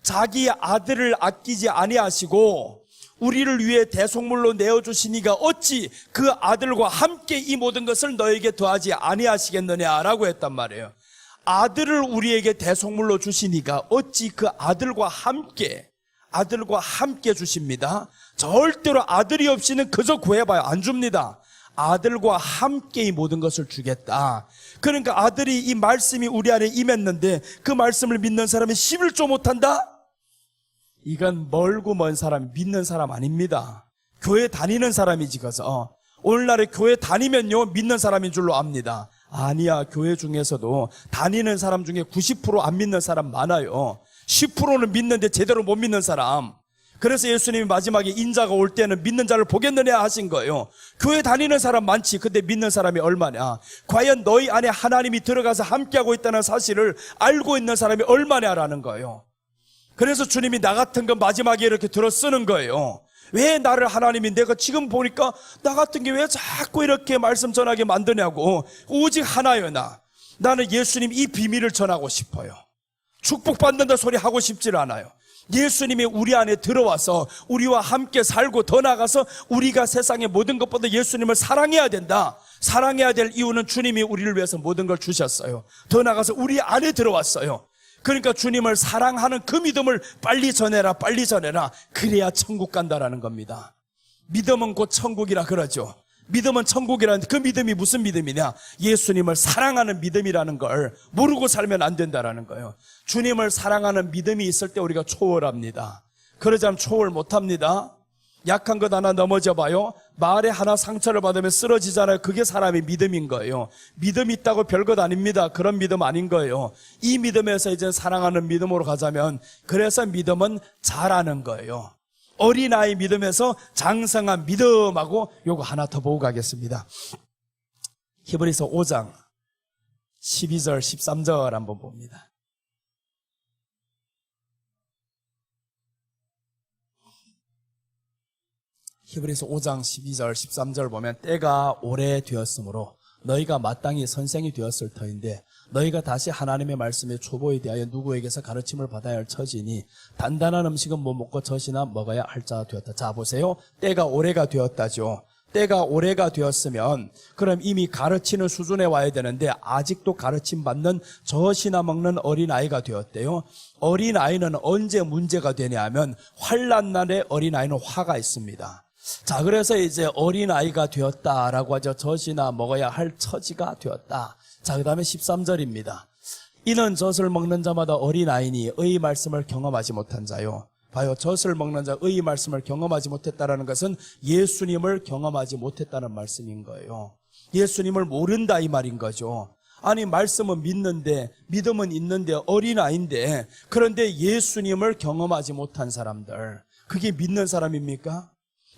자기 아들을 아끼지 아니하시고 우리를 위해 대속물로 내어주시니가 어찌 그 아들과 함께 이 모든 것을 너에게 더하지 아니하시겠느냐라고 했단 말이에요. 아들을 우리에게 대속물로 주시니가 어찌 그 아들과 함께 주십니다. 절대로 아들이 없이는 그저 구해봐야 안 줍니다. 아들과 함께 이 모든 것을 주겠다. 그러니까 아들이 이 말씀이 우리 안에 임했는데 그 말씀을 믿는 사람이 11조 못한다? 이건 멀고 먼 사람, 믿는 사람 아닙니다. 교회 다니는 사람이지. 그래서 오늘날에 교회 다니면요 믿는 사람인 줄로 압니다. 아니야. 교회 중에서도 다니는 사람 중에 90% 안 믿는 사람 많아요. 10%는 믿는데 제대로 못 믿는 사람. 그래서 예수님이 마지막에 인자가 올 때는 믿는 자를 보겠느냐 하신 거예요. 교회 다니는 사람 많지. 근데 믿는 사람이 얼마냐? 과연 너희 안에 하나님이 들어가서 함께하고 있다는 사실을 알고 있는 사람이 얼마냐라는 거예요. 그래서 주님이 나 같은 건 마지막에 이렇게 들어 쓰는 거예요. 왜 나를 하나님이, 내가 지금 보니까 나 같은 게 왜 자꾸 이렇게 말씀 전하게 만드냐고. 오직 하나요. 나는 예수님 이 비밀을 전하고 싶어요. 축복받는다 소리 하고 싶질 않아요. 예수님이 우리 안에 들어와서 우리와 함께 살고, 더 나아가서 우리가 세상의 모든 것보다 예수님을 사랑해야 된다. 사랑해야 될 이유는 주님이 우리를 위해서 모든 걸 주셨어요. 더 나아가서 우리 안에 들어왔어요. 그러니까 주님을 사랑하는 그 믿음을 빨리 전해라. 그래야 천국 간다라는 겁니다. 믿음은 곧 천국이라 그러죠. 믿음은 천국이라는데 그 믿음이 무슨 믿음이냐? 예수님을 사랑하는 믿음이라는 걸 모르고 살면 안 된다라는 거예요. 주님을 사랑하는 믿음이 있을 때 우리가 초월합니다. 그러지 않으면 초월 못합니다. 약한 것 하나 넘어져 봐요. 말에 하나 상처를 받으면 쓰러지잖아요. 그게 사람의 믿음인 거예요. 믿음이 있다고 별것 아닙니다. 그런 믿음 아닌 거예요. 이 믿음에서 이제 사랑하는 믿음으로 가자면, 그래서 믿음은 잘하는 거예요. 어린아이 믿음에서 장성한 믿음하고 요거 하나 더 보고 가겠습니다. 히브리서 5장 12절 13절 한번 봅니다. 히브리서 5장 12절 13절 보면, 때가 오래되었으므로 너희가 마땅히 선생이 되었을 터인데 너희가 다시 하나님의 말씀의 초보에 대하여 누구에게서 가르침을 받아야 할 처지니 단단한 음식은 못 먹고 젖이나 먹어야 할 자가 되었다. 자 보세요. 때가 오래가 되었다죠. 때가 오래가 되었으면 그럼 이미 가르치는 수준에 와야 되는데 아직도 가르침 받는 젖이나 먹는 어린아이가 되었대요. 어린아이는 언제 문제가 되냐 하면 환난 날에 어린아이는 화가 있습니다. 자, 그래서 이제 어린아이가 되었다라고 하죠. 젖이나 먹어야 할 처지가 되었다. 자, 그 다음에 13절입니다. 이는 젖을 먹는 자마다 어린아이니 의의 말씀을 경험하지 못한 자요. 봐요. 젖을 먹는 자, 의의 말씀을 경험하지 못했다라는 것은 예수님을 경험하지 못했다는 말씀인 거예요. 예수님을 모른다 이 말인 거죠. 아니, 말씀은 믿는데, 믿음은 있는데 어린아이인데, 그런데 예수님을 경험하지 못한 사람들, 그게 믿는 사람입니까?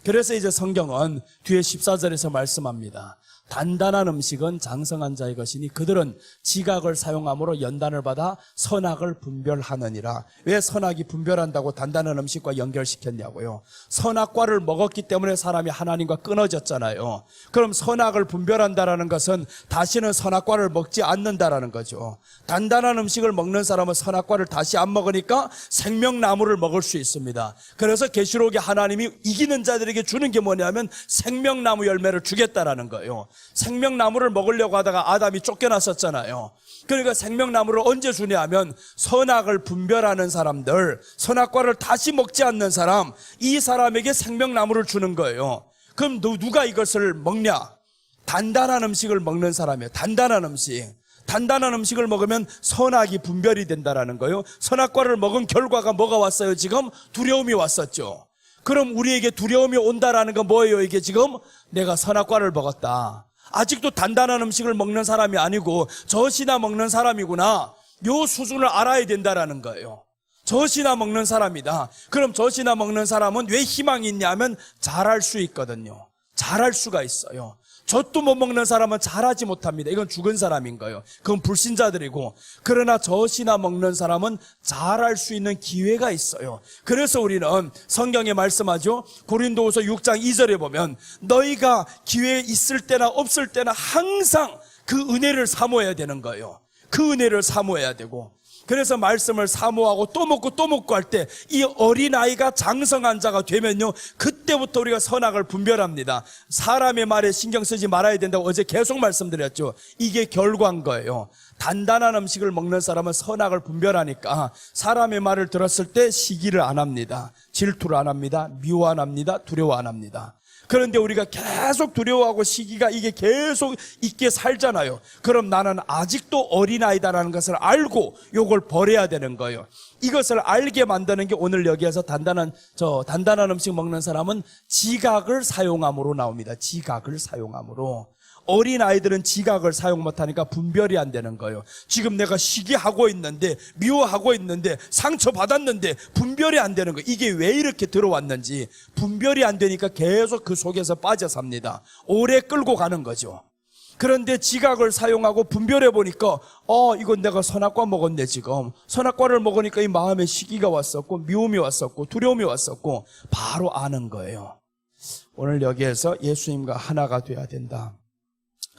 그래서 이제 성경은 뒤에 14절에서 말씀합니다. 단단한 음식은 장성한 자의 것이니 그들은 지각을 사용함으로 연단을 받아 선악을 분별하느니라. 왜 선악이 분별한다고 단단한 음식과 연결시켰냐고요. 선악과를 먹었기 때문에 사람이 하나님과 끊어졌잖아요. 그럼 선악을 분별한다라는 것은 다시는 선악과를 먹지 않는다라는 거죠. 단단한 음식을 먹는 사람은 선악과를 다시 안 먹으니까 생명나무를 먹을 수 있습니다. 그래서 계시록에 하나님이 이기는 자들에게 주는 게 뭐냐면 생명나무 열매를 주겠다라는 거예요. 생명나무를 먹으려고 하다가 아담이 쫓겨났었잖아요. 그러니까 생명나무를 언제 주냐 하면 선악을 분별하는 사람들, 선악과를 다시 먹지 않는 사람, 이 사람에게 생명나무를 주는 거예요. 그럼 누가 이것을 먹냐? 단단한 음식을 먹는 사람이에요. 단단한 음식. 단단한 음식을 먹으면 선악이 분별이 된다라는 거예요. 선악과를 먹은 결과가 뭐가 왔어요? 지금 두려움이 왔었죠. 그럼 우리에게 두려움이 온다라는 건 뭐예요? 이게 지금 내가 선악과를 먹었다. 아직도 단단한 음식을 먹는 사람이 아니고 젖이나 먹는 사람이구나. 요 수준을 알아야 된다라는 거예요. 젖이나 먹는 사람이다. 그럼 젖이나 먹는 사람은 왜 희망이 있냐면 잘할 수 있거든요. 잘할 수가 있어요. 젖도 못 먹는 사람은 잘하지 못합니다. 이건 죽은 사람인 거예요. 그건 불신자들이고, 그러나 젖이나 먹는 사람은 잘할 수 있는 기회가 있어요. 그래서 우리는 성경에 말씀하죠. 고린도후서 6장 2절에 보면 너희가 기회 있을 때나 없을 때나 항상 그 은혜를 사모해야 되는 거예요. 그 은혜를 사모해야 되고, 그래서 말씀을 사모하고 또 먹고 할 때 이 어린아이가 장성한 자가 되면요, 그때부터 우리가 선악을 분별합니다. 사람의 말에 신경 쓰지 말아야 된다고 어제 계속 말씀드렸죠. 이게 결과인 거예요. 단단한 음식을 먹는 사람은 선악을 분별하니까 사람의 말을 들었을 때 시기를 안 합니다. 질투를 안 합니다. 미워 안 합니다. 두려워 안 합니다. 그런데 우리가 계속 두려워하고 시기가 이게 계속 있게 살잖아요. 그럼 나는 아직도 어린아이다라는 것을 알고 요걸 버려야 되는 거예요. 이것을 알게 만드는 게 오늘 여기에서 단단한 음식 먹는 사람은 지각을 사용함으로 나옵니다. 지각을 사용함으로. 어린아이들은 지각을 사용 못하니까 분별이 안 되는 거예요. 지금 내가 시기하고 있는데, 미워하고 있는데, 상처받았는데 분별이 안 되는 거예요. 이게 왜 이렇게 들어왔는지 분별이 안 되니까 계속 그 속에서 빠져 삽니다. 오래 끌고 가는 거죠. 그런데 지각을 사용하고 분별해 보니까 이건 내가 선악과 먹었네. 지금 선악과를 먹으니까 이 마음에 시기가 왔었고 미움이 왔었고 두려움이 왔었고 바로 아는 거예요. 오늘 여기에서 예수님과 하나가 돼야 된다.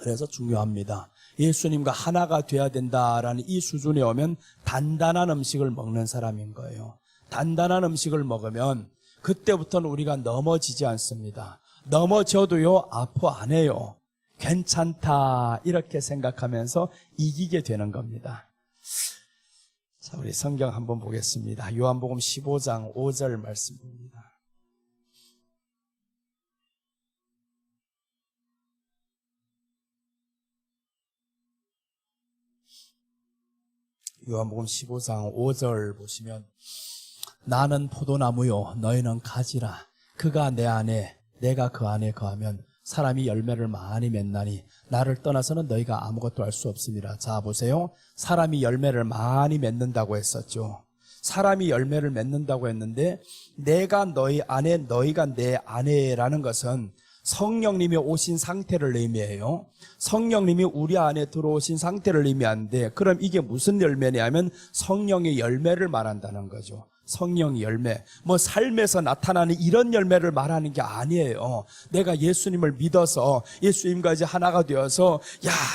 그래서 중요합니다. 예수님과 하나가 돼야 된다라는 이 수준에 오면 단단한 음식을 먹는 사람인 거예요. 단단한 음식을 먹으면 그때부터는 우리가 넘어지지 않습니다. 넘어져도요, 아파 안 해요. 괜찮다 이렇게 생각하면서 이기게 되는 겁니다. 자, 우리 성경 한번 보겠습니다. 요한복음 15장 5절 말씀입니다. 요한복음 15장 5절 보시면 나는 포도나무요 너희는 가지라. 그가 내 안에 내가 그 안에 거하면 사람이 열매를 많이 맺나니 나를 떠나서는 너희가 아무것도 할 수 없습니다. 자, 보세요. 사람이 열매를 많이 맺는다고 했었죠. 사람이 열매를 맺는다고 했는데 내가 너희 안에 너희가 내 안에라는 것은 성령님이 오신 상태를 의미해요. 성령님이 우리 안에 들어오신 상태를 의미하는데, 그럼 이게 무슨 열매냐면 성령의 열매를 말한다는 거죠. 성령의 열매, 뭐 삶에서 나타나는 이런 열매를 말하는 게 아니에요. 내가 예수님을 믿어서 예수님과 이제 하나가 되어서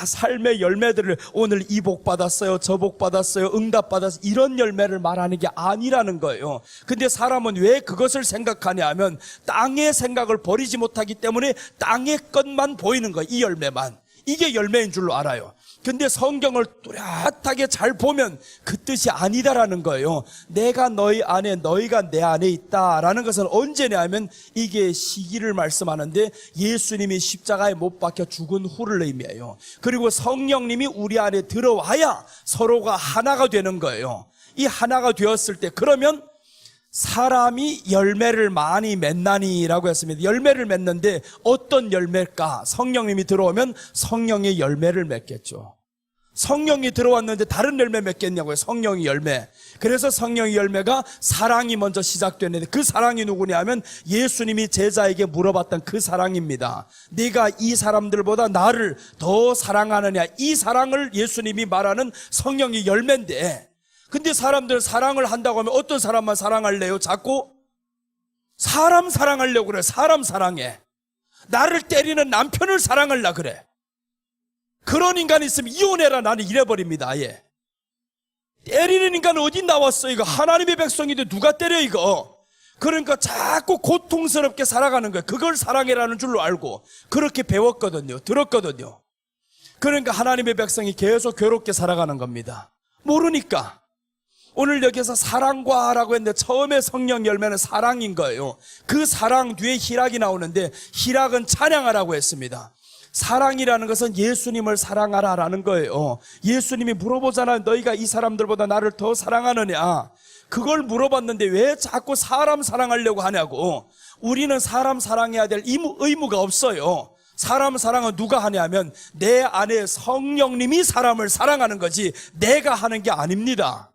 삶의 열매들을 오늘 이 복 받았어요, 저 복 받았어요, 응답 받았어요, 이런 열매를 말하는 게 아니라는 거예요. 근데 사람은 왜 그것을 생각하냐 하면 땅의 생각을 버리지 못하기 때문에 땅의 것만 보이는 거예요. 이 열매만. 이게 열매인 줄로 알아요. 근데 성경을 뚜렷하게 잘 보면 그 뜻이 아니다라는 거예요. 내가 너희 안에 너희가 내 안에 있다라는 것은 언제냐 하면 이게 시기를 말씀하는데 예수님이 십자가에 못 박혀 죽은 후를 의미해요. 그리고 성령님이 우리 안에 들어와야 서로가 하나가 되는 거예요. 이 하나가 되었을 때 그러면 사람이 열매를 많이 맺나니라고 했습니다. 열매를 맺는데 어떤 열매일까? 성령님이 들어오면 성령의 열매를 맺겠죠. 성령이 들어왔는데 다른 열매 맺겠냐고요. 성령의 열매. 그래서 성령의 열매가 사랑이 먼저 시작됐는데 그 사랑이 누구냐 하면 예수님이 제자에게 물어봤던 그 사랑입니다. 네가 이 사람들보다 나를 더 사랑하느냐, 이 사랑을 예수님이 말하는 성령의 열매인데, 근데 사람들은 사랑을 한다고 하면 어떤 사람만 사랑할래요? 자꾸 사람 사랑하려고 그래. 사람 사랑해. 나를 때리는 남편을 사랑하려 그래. 그런 인간이 있으면 이혼해라. 나는 이래버립니다. 아예. 때리는 인간은 어디 나왔어? 이거 하나님의 백성인데 누가 때려 이거? 그러니까 자꾸 고통스럽게 살아가는 거예요. 그걸 사랑해라는 줄로 알고 그렇게 배웠거든요. 들었거든요. 그러니까 하나님의 백성이 계속 괴롭게 살아가는 겁니다. 모르니까. 오늘 여기서 사랑과라고 했는데 처음에 성령 열매는 사랑인 거예요. 그 사랑 뒤에 희락이 나오는데 희락은 찬양하라고 했습니다. 사랑이라는 것은 예수님을 사랑하라라는 거예요. 예수님이 물어보잖아요. 너희가 이 사람들보다 나를 더 사랑하느냐. 그걸 물어봤는데 왜 자꾸 사람 사랑하려고 하냐고. 우리는 사람 사랑해야 될 의무가 없어요. 사람 사랑은 누가 하냐면 내 안에 성령님이 사람을 사랑하는 거지 내가 하는 게 아닙니다.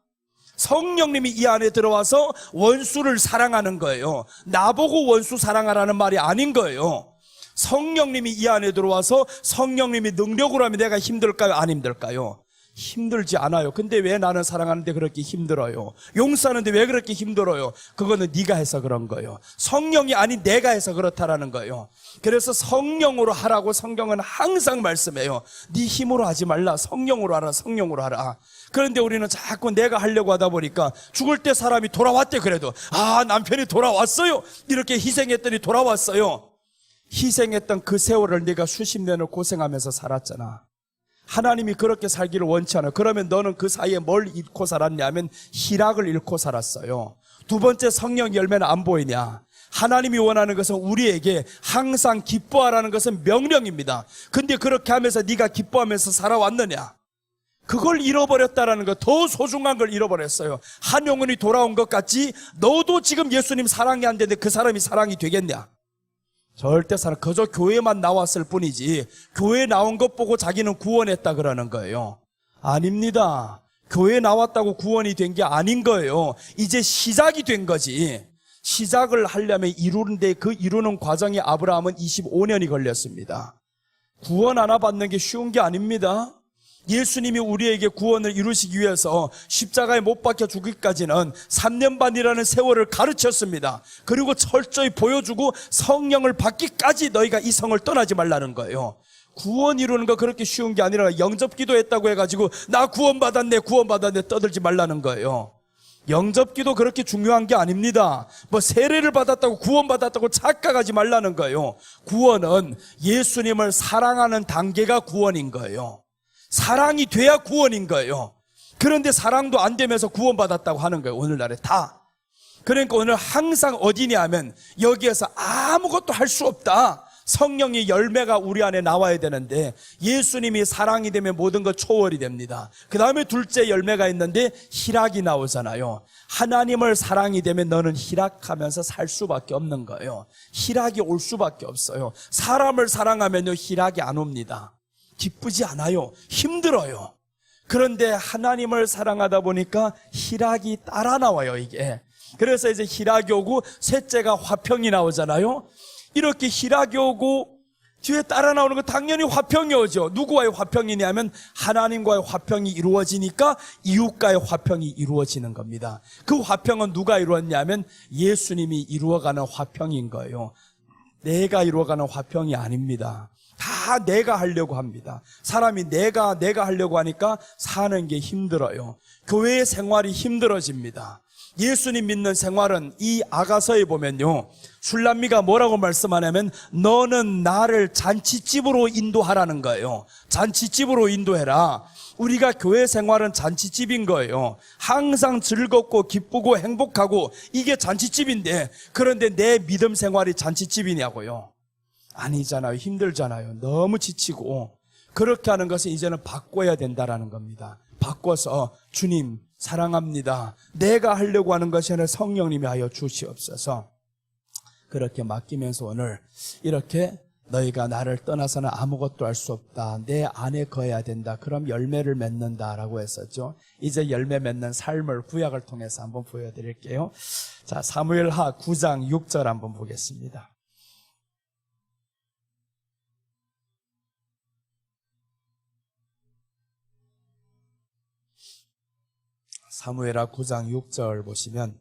성령님이 이 안에 들어와서 원수를 사랑하는 거예요. 나보고 원수 사랑하라는 말이 아닌 거예요. 성령님이 이 안에 들어와서 성령님이 능력으로 하면 내가 힘들까요? 안 힘들까요? 힘들지 않아요. 근데 왜 나는 사랑하는데 그렇게 힘들어요? 용서하는데 왜 그렇게 힘들어요? 그거는 네가 해서 그런 거예요. 성령이 아닌 내가 해서 그렇다라는 거예요. 그래서 성령으로 하라고 성경은 항상 말씀해요. 네 힘으로 하지 말라. 성령으로 하라. 성령으로 하라. 그런데 우리는 자꾸 내가 하려고 하다 보니까 죽을 때 사람이 돌아왔대. 그래도 남편이 돌아왔어요. 이렇게 희생했더니 돌아왔어요. 희생했던 그 세월을 네가 수십 년을 고생하면서 살았잖아. 하나님이 그렇게 살기를 원치 않아요. 그러면 너는 그 사이에 뭘 잃고 살았냐면 희락을 잃고 살았어요. 두 번째, 성령 열매는 안 보이냐? 하나님이 원하는 것은 우리에게 항상 기뻐하라는 것은 명령입니다. 근데 그렇게 하면서 네가 기뻐하면서 살아왔느냐? 그걸 잃어버렸다라는 거, 더 소중한 걸 잃어버렸어요. 한 영혼이 돌아온 것 같지 너도 지금 예수님 사랑이 안 되는데 그 사람이 사랑이 되겠냐? 절대 그저 교회만 나왔을 뿐이지 교회 나온 것 보고 자기는 구원했다 그러는 거예요. 아닙니다. 교회 나왔다고 구원이 된 게 아닌 거예요. 이제 시작이 된 거지. 시작을 하려면 이루는데 그 이루는 과정에 아브라함은 25년이 걸렸습니다. 구원 하나 받는 게 쉬운 게 아닙니다. 예수님이 우리에게 구원을 이루시기 위해서 십자가에 못 박혀 죽기까지는 3년 반이라는 세월을 가르쳤습니다. 그리고 철저히 보여주고 성령을 받기까지 너희가 이 성을 떠나지 말라는 거예요. 구원 이루는 거 그렇게 쉬운 게 아니라 영접기도 했다고 해가지고 나 구원받았네 떠들지 말라는 거예요. 영접기도 그렇게 중요한 게 아닙니다. 세례를 받았다고 구원받았다고 착각하지 말라는 거예요. 구원은 예수님을 사랑하는 단계가 구원인 거예요. 사랑이 돼야 구원인 거예요. 그런데 사랑도 안 되면서 구원받았다고 하는 거예요. 오늘날에 다. 그러니까 오늘 항상 어디냐 하면 여기에서 아무것도 할 수 없다. 성령의 열매가 우리 안에 나와야 되는데 예수님이 사랑이 되면 모든 것 초월이 됩니다. 그 다음에 둘째 열매가 있는데 희락이 나오잖아요. 하나님을 사랑이 되면 너는 희락하면서 살 수밖에 없는 거예요. 희락이 올 수밖에 없어요. 사람을 사랑하면요 희락이 안 옵니다. 기쁘지 않아요. 힘들어요. 그런데 하나님을 사랑하다 보니까 희락이 따라 나와요, 이게. 그래서 이제 희락이 오고 셋째가 화평이 나오잖아요. 이렇게 희락이 오고 뒤에 따라 나오는 건 당연히 화평이 오죠. 누구와의 화평이냐면 하나님과의 화평이 이루어지니까 이웃과의 화평이 이루어지는 겁니다. 그 화평은 누가 이루었냐면 예수님이 이루어가는 화평인 거예요. 내가 이루어가는 화평이 아닙니다. 다 내가 하려고 합니다. 사람이 내가 하려고 하니까 사는 게 힘들어요. 교회의 생활이 힘들어집니다. 예수님 믿는 생활은 이 아가서에 보면요, 술람미가 뭐라고 말씀하냐면 너는 나를 잔치집으로 인도하라는 거예요. 잔치집으로 인도해라. 우리가 교회 생활은 잔치집인 거예요. 항상 즐겁고 기쁘고 행복하고 이게 잔치집인데, 그런데 내 믿음 생활이 잔치집이냐고요. 아니잖아요. 힘들잖아요. 너무 지치고. 그렇게 하는 것은 이제는 바꿔야 된다라는 겁니다. 바꿔서 주님 사랑합니다, 내가 하려고 하는 것이 아니라 성령님이 하여 주시옵소서. 그렇게 맡기면서 오늘 이렇게 너희가 나를 떠나서는 아무것도 할 수 없다, 내 안에 거해야 된다, 그럼 열매를 맺는다라고 했었죠. 이제 열매 맺는 삶을 구약을 통해서 한번 보여드릴게요. 자, 사무엘하 9장 6절 한번 보겠습니다. 사무엘하 9장 6절 보시면,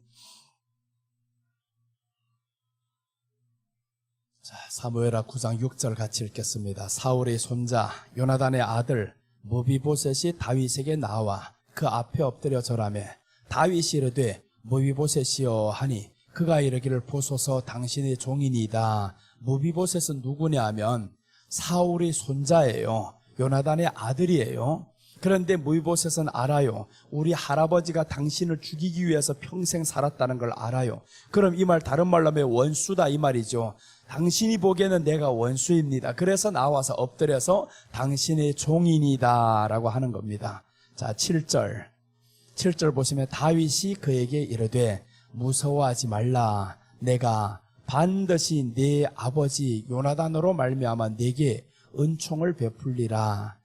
자, 사무엘하 9장 6절 같이 읽겠습니다. 사울의 손자 요나단의 아들 무비보셋이 다윗에게 나와 그 앞에 엎드려 절하매 다윗이 이르되 무비보셋이여 하니 그가 이르기를 보소서 당신의 종이니이다. 무비보셋은 누구냐 하면 사울의 손자예요. 요나단의 아들이에요. 그런데 무비보셋은 알아요. 우리 할아버지가 당신을 죽이기 위해서 평생 살았다는 걸 알아요. 그럼 이 말 다른 말로 하면 원수다 이 말이죠. 당신이 보기에는 내가 원수입니다. 그래서 나와서 엎드려서 당신의 종인이다 라고 하는 겁니다. 자, 7절 보시면 다윗이 그에게 이르되 무서워하지 말라. 내가 반드시 네 아버지 요나단으로 말미암아 네게 은총을 베풀리라.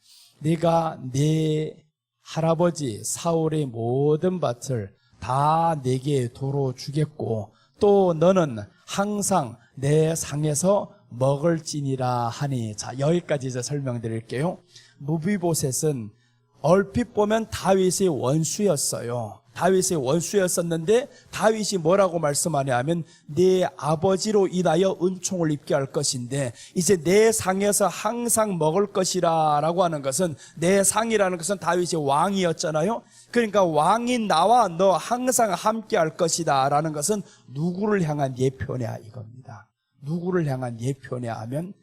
네가 네 할아버지 사울의 모든 밭을 다 네게 도로 주겠고 또 너는 항상 내 상에서 먹을지니라 하니. 자, 여기까지 이제 설명드릴게요. 무비보셋은 얼핏 보면 다윗의 원수였어요. 다윗의 원수였었는데 다윗이 뭐라고 말씀하냐 하면 네 아버지로 인하여 은총을 입게 할 것인데 이제 내 상에서 항상 먹을 것이라 라고 하는 것은, 내 상이라는 것은 다윗이 왕이었잖아요. 그러니까 왕인 나와 너 항상 함께 할 것이다 라는 것은 누구를 향한 예표냐 이겁니다. 누구를 향한 예표냐 하면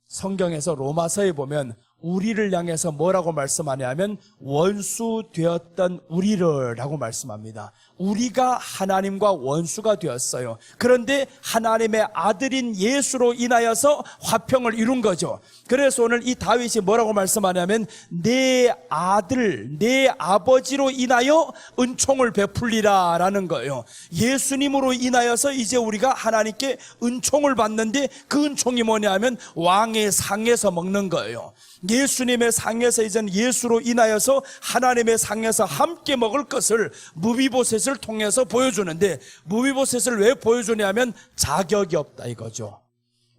성경에서 로마서에 보면 우리를 향해서 뭐라고 말씀하냐 하면 원수 되었던 우리를 라고 말씀합니다. 우리가 하나님과 원수가 되었어요. 그런데 하나님의 아들인 예수로 인하여서 화평을 이룬 거죠. 그래서 오늘 이 다윗이 뭐라고 말씀하냐면 내 아들, 내 아버지로 인하여 은총을 베풀리라 라는 거예요. 예수님으로 인하여서 이제 우리가 하나님께 은총을 받는데 그 은총이 뭐냐 하면 왕의 상에서 먹는 거예요. 예수님의 상에서 이제는 예수로 인하여서 하나님의 상에서 함께 먹을 것을 무비보셋을 통해서 보여주는데, 무비보셋을 왜 보여주냐면 자격이 없다 이거죠.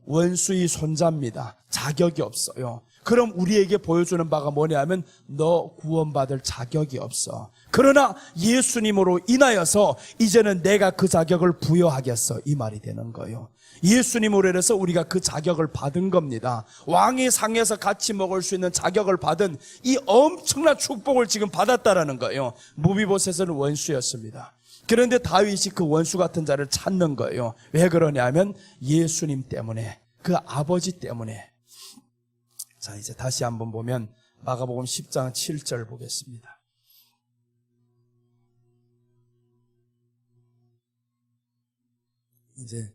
원수의 손자입니다. 자격이 없어요. 그럼 우리에게 보여주는 바가 뭐냐면 너 구원받을 자격이 없어. 그러나 예수님으로 인하여서 이제는 내가 그 자격을 부여하겠어 이 말이 되는 거예요. 예수님으로 인해서 우리가 그 자격을 받은 겁니다. 왕의 상에서 같이 먹을 수 있는 자격을 받은 이 엄청난 축복을 지금 받았다라는 거예요. 무비보셋은 원수였습니다. 그런데 다윗이 그 원수 같은 자를 찾는 거예요. 왜 그러냐면 예수님 때문에, 그 아버지 때문에. 자, 이제 다시 한번 보면 마가복음 10장 7절 보겠습니다. 이제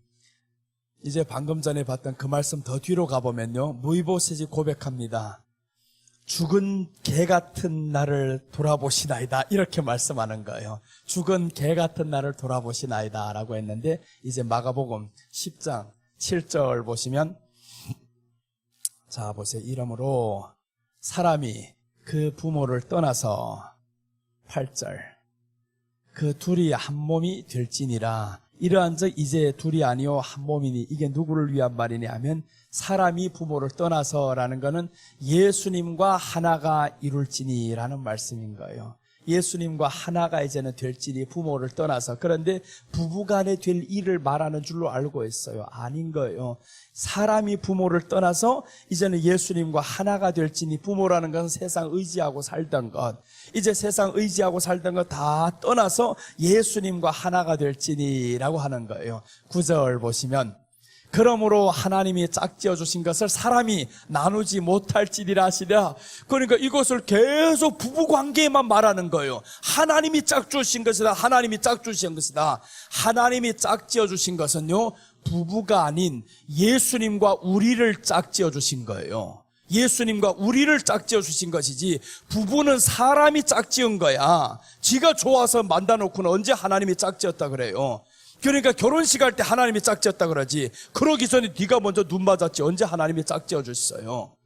이제 방금 전에 봤던 그 말씀 더 뒤로 가보면요, 무이보셋이 고백합니다. 죽은 개 같은 나를 돌아보시나이다, 이렇게 말씀하는 거예요. 죽은 개 같은 나를 돌아보시나이다 라고 했는데, 이제 마가복음 10장 7절 보시면, 자 보세요. 이러므로 사람이 그 부모를 떠나서 8절 그 둘이 한 몸이 될지니라. 이러한즉 이제 둘이 아니요 한 몸이니. 이게 누구를 위한 말이냐 하면 사람이 부모를 떠나서라는 것은 예수님과 하나가 이룰지니라는 말씀인 거예요. 예수님과 하나가 이제는 될지니, 부모를 떠나서. 그런데 부부간에 될 일을 말하는 줄로 알고 있어요. 아닌 거예요. 사람이 부모를 떠나서 이제는 예수님과 하나가 될지니, 부모라는 것은 세상 의지하고 살던 것, 이제 세상 의지하고 살던 것 다 떠나서 예수님과 하나가 될지니라고 하는 거예요. 9절 보시면, 그러므로 하나님이 짝지어 주신 것을 사람이 나누지 못할지니라 하시랴. 그러니까 이것을 계속 부부관계에만 말하는 거예요. 하나님이 짝주신 것이다. 하나님이 짝주신 것이다. 하나님이 짝지어 주신 것은요, 부부가 아닌 예수님과 우리를 짝지어 주신 거예요. 예수님과 우리를 짝지어 주신 것이지, 부부는 사람이 짝지은 거야. 지가 좋아서 만나놓고는 언제 하나님이 짝지었다 그래요. 그러니까 결혼식 할 때 하나님이 짝지었다 그러지, 그러기 전에 네가 먼저 눈 맞았지 언제 하나님이 짝지어 줬어요.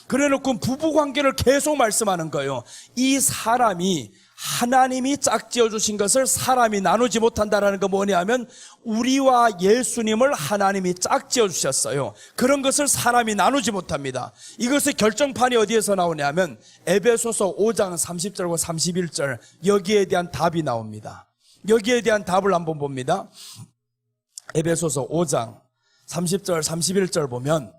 그래놓고 부부관계를 계속 말씀하는 거예요. 이 사람이, 하나님이 짝지어 주신 것을 사람이 나누지 못한다라는 거 뭐냐 하면, 우리와 예수님을 하나님이 짝지어 주셨어요. 그런 것을 사람이 나누지 못합니다. 이것의 결정판이 어디에서 나오냐 하면 에베소서 5장 30절과 31절, 여기에 대한 답이 나옵니다. 여기에 대한 답을 한번 봅니다. 에베소서 5장 30절 31절 보면,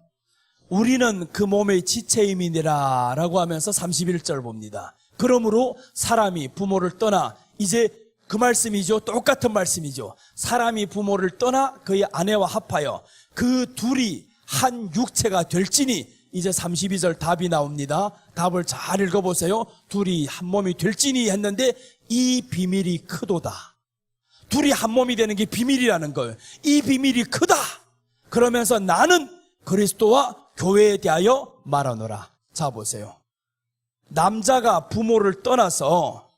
우리는 그 몸의 지체임이니라 라고 하면서 31절 봅니다. 그러므로 사람이 부모를 떠나, 이제 그 말씀이죠. 똑같은 말씀이죠. 사람이 부모를 떠나 그의 아내와 합하여 그 둘이 한 육체가 될지니. 이제 32절 답이 나옵니다. 답을 잘 읽어보세요. 둘이 한 몸이 될지니 했는데, 이 비밀이 크도다. 둘이 한 몸이 되는 게 비밀이라는 거예요. 이 비밀이 크다. 그러면서 나는 그리스도와 교회에 대하여 말하노라. 자 보세요. 남자가 부모를 떠나서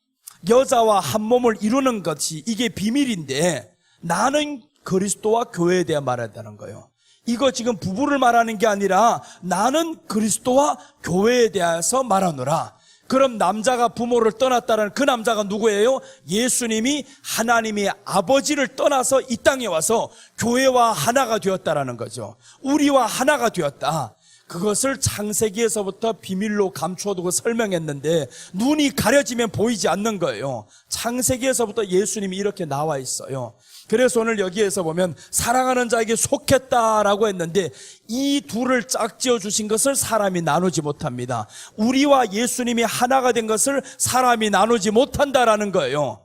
여자와 한 몸을 이루는 것이 이게 비밀인데, 나는 그리스도와 교회에 대해 말한다는 거예요. 이거 지금 부부를 말하는 게 아니라 나는 그리스도와 교회에 대해서 말하노라. 그럼 남자가 부모를 떠났다는 그 남자가 누구예요? 예수님이 하나님의 아버지를 떠나서 이 땅에 와서 교회와 하나가 되었다라는 거죠. 우리와 하나가 되었다. 그것을 창세기에서부터 비밀로 감추어두고 설명했는데 눈이 가려지면 보이지 않는 거예요. 창세기에서부터 예수님이 이렇게 나와 있어요. 그래서 오늘 여기에서 보면 사랑하는 자에게 속했다라고 했는데, 이 둘을 짝지어 주신 것을 사람이 나누지 못합니다. 우리와 예수님이 하나가 된 것을 사람이 나누지 못한다라는 거예요.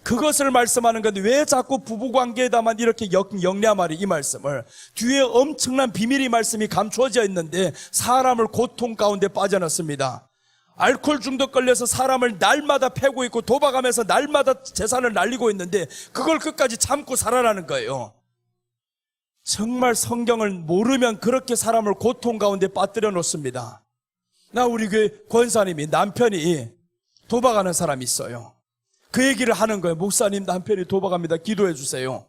그것을 말씀하는 건데, 왜 자꾸 부부관계에다만 이렇게 영리하말이 이 말씀을, 뒤에 엄청난 비밀이 말씀이 감추어져 있는데 사람을 고통 가운데 빠져넣습니다. 알코올 중독 걸려서 사람을 날마다 패고 있고 도박하면서 날마다 재산을 날리고 있는데 그걸 끝까지 참고 살아라는 거예요. 정말 성경을 모르면 그렇게 사람을 고통 가운데 빠뜨려 놓습니다. 나 우리 교회 권사님이 남편이 도박하는 사람이 있어요. 그 얘기를 하는 거예요. 목사님, 남편이 도박합니다. 기도해 주세요.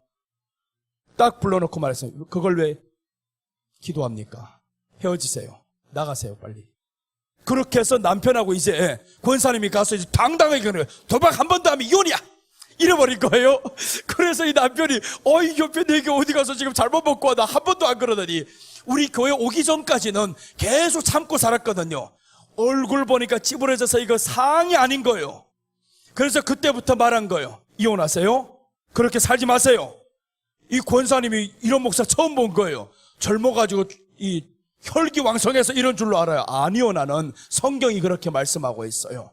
딱 불러놓고 말했어요. 그걸 왜 기도합니까? 헤어지세요. 나가세요, 빨리. 그렇게 해서 남편하고 이제 권사님이 가서 이제 당당하게 그래요. 도박 한 번 더 하면 이혼이야. 이래버린 거예요. 그래서 이 남편이 이 옆에 내게 어디 가서 지금 잘못 먹고 와나 한 번도 안 그러더니, 우리 교회 오기 전까지는 계속 참고 살았거든요. 얼굴 보니까 찌부러져서 이거 상이 아닌 거예요. 그래서 그때부터 말한 거예요. 이혼하세요. 그렇게 살지 마세요. 이 권사님이 이런 목사 처음 본 거예요. 젊어가지고 이 혈기왕성해서 이런 줄로 알아요. 아니요, 나는 성경이 그렇게 말씀하고 있어요.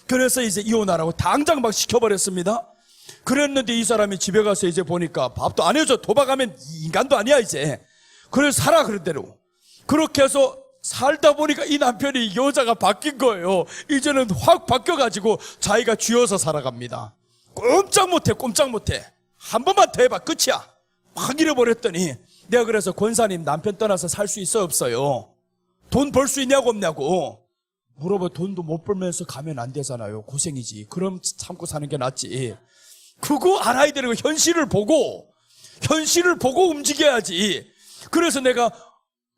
그래서 이제 이혼하라고 당장 막 시켜버렸습니다. 그랬는데 이 사람이 집에 가서 이제 보니까 밥도 안 해줘. 도박하면 인간도 아니야 이제. 그래서 살아, 그런 대로. 그렇게 해서 살다 보니까 이 남편이 여자가 바뀐 거예요. 이제는 확 바뀌어가지고 자기가 쥐어서 살아갑니다. 꼼짝 못해. 한 번만 더 해봐, 끝이야. 막 잃어버렸더니 내가 그래서 권사님 남편 떠나서 살 수 있어 없어요? 돈 벌 수 있냐고 없냐고 물어봐. 돈도 못 벌면서 가면 안 되잖아요. 고생이지. 그럼 참고 사는 게 낫지. 그거 알아야 되는 거. 현실을 보고 움직여야지. 그래서 내가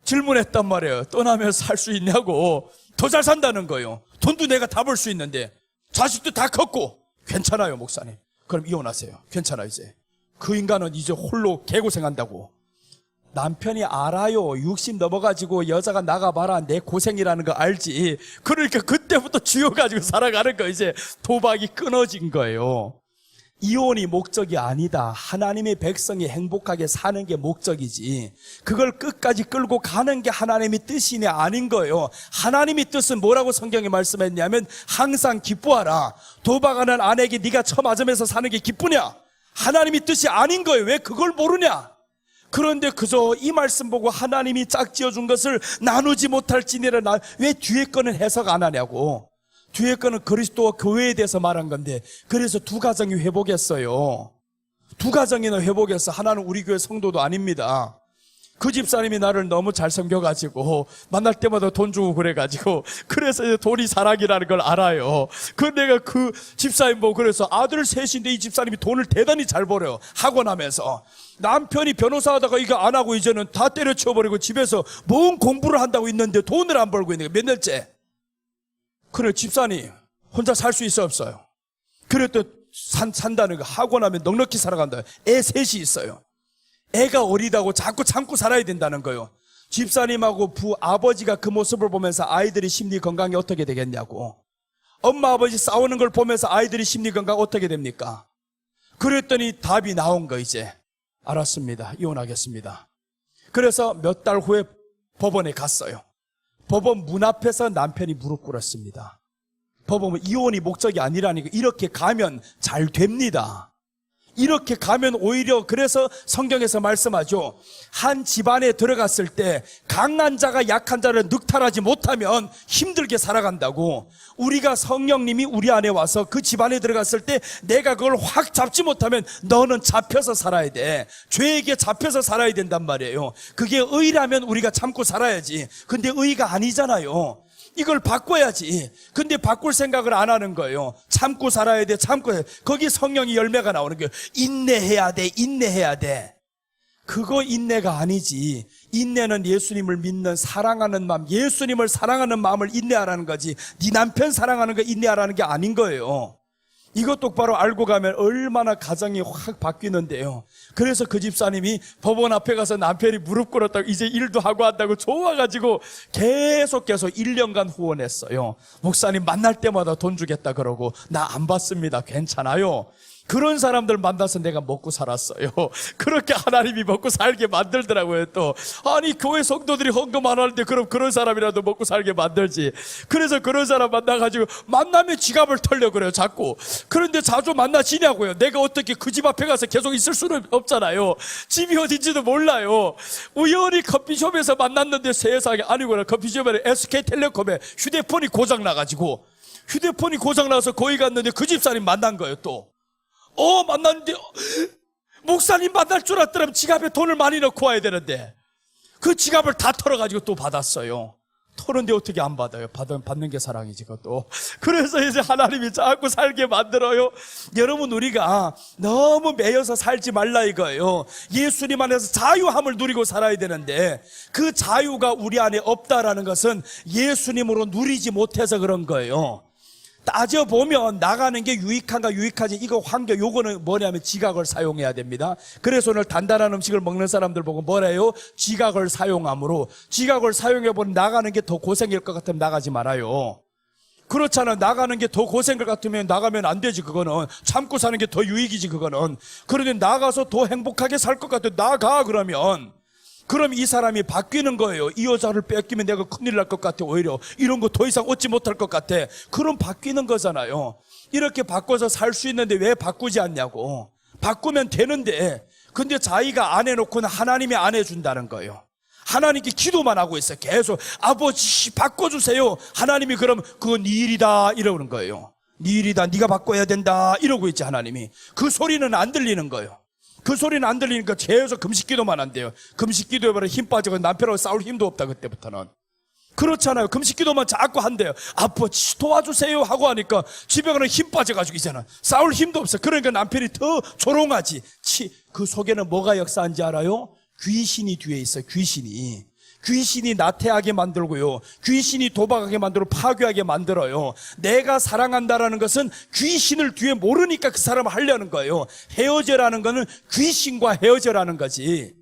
질문했단 말이에요. 떠나면 살 수 있냐고. 더 잘 산다는 거예요. 돈도 내가 다 벌 수 있는데 자식도 다 컸고. 괜찮아요 목사님. 그럼 이혼하세요. 괜찮아 이제. 그 인간은 이제 홀로 개고생한다고. 남편이 알아요. 60 넘어가지고 여자가 나가봐라 내 고생이라는 거 알지. 그러니까 그때부터 쥐어가지고 살아가는 거. 이제 도박이 끊어진 거예요. 이혼이 목적이 아니다. 하나님의 백성이 행복하게 사는 게 목적이지. 그걸 끝까지 끌고 가는 게 하나님의 뜻이냐 아닌 거예요. 하나님의 뜻은 뭐라고 성경에 말씀했냐면 항상 기뻐하라. 도박하는 아내에게 네가 처맞으면서 사는 게 기쁘냐? 하나님의 뜻이 아닌 거예요. 왜 그걸 모르냐? 그런데 그저 이 말씀 보고 하나님이 짝지어준 것을 나누지 못할지니라. 왜 뒤에 거는 해석 안 하냐고. 뒤에 거는 그리스도와 교회에 대해서 말한 건데. 그래서 두 가정이 회복했어요. 두 가정이나 회복했어. 하나는 우리 교회 성도도 아닙니다. 그 집사님이 나를 너무 잘 섬겨가지고 만날 때마다 돈 주고 그래가지고 그래서 이제 돈이 사랑이라는 걸 알아요. 내가 그 집사님 보고 그래서 아들 셋인데 이 집사님이 돈을 대단히 잘 벌어요. 학원 하면서. 남편이 변호사 하다가 이거 안 하고 이제는 다 때려치워버리고 집에서 뭔 공부를 한다고 있는데 돈을 안 벌고 있는 거예요. 몇 년째. 그래 집사님 혼자 살 수 있어 없어요? 그래도 산다는 거. 학원 하면 넉넉히 살아간다. 애 셋이 있어요. 애가 어리다고 자꾸 참고 살아야 된다는 거예요. 집사님하고 아버지가 그 모습을 보면서 아이들이 심리 건강이 어떻게 되겠냐고. 엄마 아버지 싸우는 걸 보면서 아이들이 심리 건강 어떻게 됩니까? 그랬더니 답이 나온 거. 이제 알았습니다. 이혼하겠습니다. 그래서 몇 달 후에 법원에 갔어요. 법원 문 앞에서 남편이 무릎 꿇었습니다. 법원은 이혼이 목적이 아니라니까. 이렇게 가면 잘 됩니다. 이렇게 가면 오히려. 그래서 성경에서 말씀하죠. 한 집안에 들어갔을 때 강한 자가 약한 자를 늑탈하지 못하면 힘들게 살아간다고. 우리가 성령님이 우리 안에 와서 그 집안에 들어갔을 때 내가 그걸 확 잡지 못하면 너는 잡혀서 살아야 돼. 죄에게 잡혀서 살아야 된단 말이에요. 그게 의라면 우리가 참고 살아야지. 근데 의가 아니잖아요. 이걸 바꿔야지. 근데 바꿀 생각을 안 하는 거예요. 참고 살아야 돼. 참고 해. 거기 성령이 열매가 나오는 거예요. 인내해야 돼. 인내해야 돼. 그거 인내가 아니지. 인내는 예수님을 믿는 사랑하는 마음, 예수님을 사랑하는 마음을 인내하라는 거지. 네 남편 사랑하는 거 인내하라는 게 아닌 거예요. 이거 똑바로 알고 가면 얼마나 가정이 확 바뀌는데요. 그래서 그 집사님이 법원 앞에 가서 남편이 무릎 꿇었다고 이제 일도 하고 한다고 좋아가지고 계속 1년간 후원했어요. 목사님 만날 때마다 돈 주겠다 그러고 나 안 받습니다. 괜찮아요. 그런 사람들 만나서 내가 먹고 살았어요. 그렇게 하나님이 먹고 살게 만들더라고요. 또 아니 교회 성도들이 헌금 안 하는데 그럼 그런 사람이라도 먹고 살게 만들지. 그래서 그런 사람 만나가지고 만나면 지갑을 털려 그래요 자꾸. 그런데 자주 만나지냐고요. 내가 어떻게 그 집 앞에 가서 계속 있을 수는 없잖아요. 집이 어딘지도 몰라요. 우연히 커피숍에서 만났는데 세상에. 아니구나. 커피숍에 SK텔레콤에 휴대폰이 고장나가지고 휴대폰이 고장나서 거기 갔는데 그 집사님 만난 거예요. 또 만났는데 목사님 만날 줄 알았더라면 지갑에 돈을 많이 넣고 와야 되는데 그 지갑을 다 털어가지고 또 받았어요. 털었는데 어떻게 안 받아요? 받는 게 사랑이지 그것도. 그래서 이제 하나님이 자꾸 살게 만들어요. 여러분 우리가 너무 매여서 살지 말라 이거예요. 예수님 안에서 자유함을 누리고 살아야 되는데 그 자유가 우리 안에 없다라는 것은 예수님으로 누리지 못해서 그런 거예요. 따져보면 나가는 게 유익한가 유익하지 이거 환경 요거는 뭐냐면 지각을 사용해야 됩니다. 그래서 오늘 단단한 음식을 먹는 사람들 보고 뭐래요? 지각을 사용함으로. 지각을 사용해보면 나가는 게 더 고생일 것 같으면 나가지 말아요. 그렇잖아. 나가는 게 더 고생일 것 같으면 나가면 안 되지. 그거는 참고 사는 게 더 유익이지. 그거는. 그런데 나가서 더 행복하게 살 것 같아 나가. 그럼 이 사람이 바뀌는 거예요. 이 여자를 뺏기면 내가 큰일 날 것 같아. 오히려 이런 거 더 이상 얻지 못할 것 같아. 그럼 바뀌는 거잖아요. 이렇게 바꿔서 살 수 있는데 왜 바꾸지 않냐고. 바꾸면 되는데 근데 자기가 안 해놓고는 하나님이 안 해준다는 거예요. 하나님께 기도만 하고 있어요. 계속 아버지 바꿔주세요. 하나님이 그럼 그건 네 일이다 이러는 거예요. 네 일이다. 네가 바꿔야 된다 이러고 있지 하나님이. 그 소리는 안 들리는 거예요. 그 소리는 안 들리니까 계속 금식기도만 한대요. 금식기도에 바로 힘 빠지고 남편하고 싸울 힘도 없다 그때부터는. 그렇잖아요. 금식기도만 자꾸 한대요. 아파 도와주세요 하고 하니까 집에 가면 힘 빠져가지고 있잖아. 싸울 힘도 없어. 그러니까 남편이 더 조롱하지. 그 속에는 뭐가 역사한지 알아요? 귀신이 뒤에 있어요. 귀신이 나태하게 만들고요. 귀신이 도박하게 만들고 파괴하게 만들어요. 내가 사랑한다라는 것은 귀신을 뒤에 모르니까 그 사람을 하려는 거예요. 헤어져라는 거는 귀신과 헤어져라는 거지.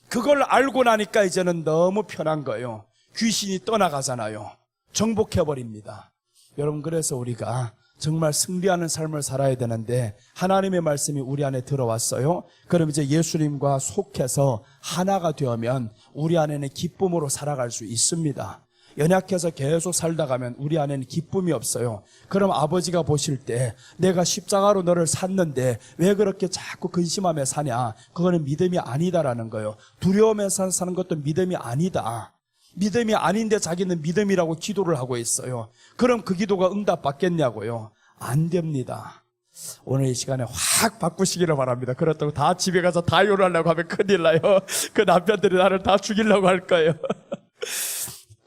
그걸 알고 나니까 이제는 너무 편한 거예요. 귀신이 떠나가잖아요. 정복해버립니다. 여러분, 그래서 우리가 정말 승리하는 삶을 살아야 되는데 하나님의 말씀이 우리 안에 들어왔어요. 그럼 이제 예수님과 속해서 하나가 되면 우리 안에는 기쁨으로 살아갈 수 있습니다. 연약해서 계속 살다 가면 우리 안에는 기쁨이 없어요. 그럼 아버지가 보실 때 내가 십자가로 너를 샀는데 왜 그렇게 자꾸 근심하며 사냐? 그거는 믿음이 아니다라는 거예요. 두려움에서 사는 것도 믿음이 아니다. 믿음이 아닌데 자기는 믿음이라고 기도를 하고 있어요. 그럼 그 기도가 응답받겠냐고요? 안 됩니다. 오늘 이 시간에 확 바꾸시기를 바랍니다. 그렇다고 다 집에 가서 다 요리하려고 하면 큰일 나요. 그 남편들이 나를 다 죽이려고 할 거예요.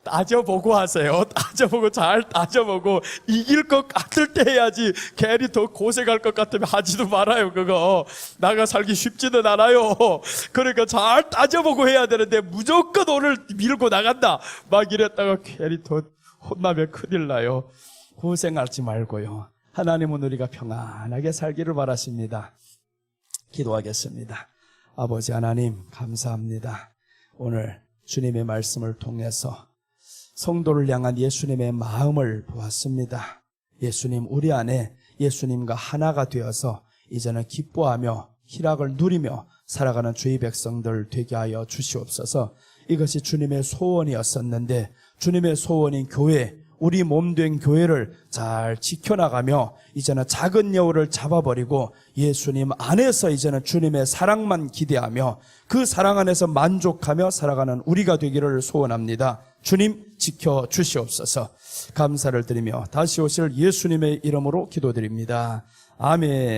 따져보고 하세요. 따져보고 잘 따져보고 이길 것 같을 때 해야지. 괜히 더 고생할 것 같으면 하지도 말아요. 그거 나가 살기 쉽지는 않아요. 그러니까 잘 따져보고 해야 되는데 무조건 오늘 밀고 나간다 막 이랬다가 괜히 더 혼나면 큰일 나요. 고생하지 말고요. 하나님은 우리가 평안하게 살기를 바라십니다. 기도하겠습니다. 아버지 하나님 감사합니다. 오늘 주님의 말씀을 통해서 성도를 향한 예수님의 마음을 보았습니다. 예수님, 우리 안에 예수님과 하나가 되어서 이제는 기뻐하며 희락을 누리며 살아가는 주의 백성들 되게 하여 주시옵소서. 이것이 주님의 소원이었었는데 주님의 소원인 교회, 우리 몸된 교회를 잘 지켜나가며 이제는 작은 여우를 잡아버리고 예수님 안에서 이제는 주님의 사랑만 기대하며 그 사랑 안에서 만족하며 살아가는 우리가 되기를 소원합니다. 주님 지켜주시옵소서. 감사를 드리며 다시 오실 예수님의 이름으로 기도드립니다. 아멘.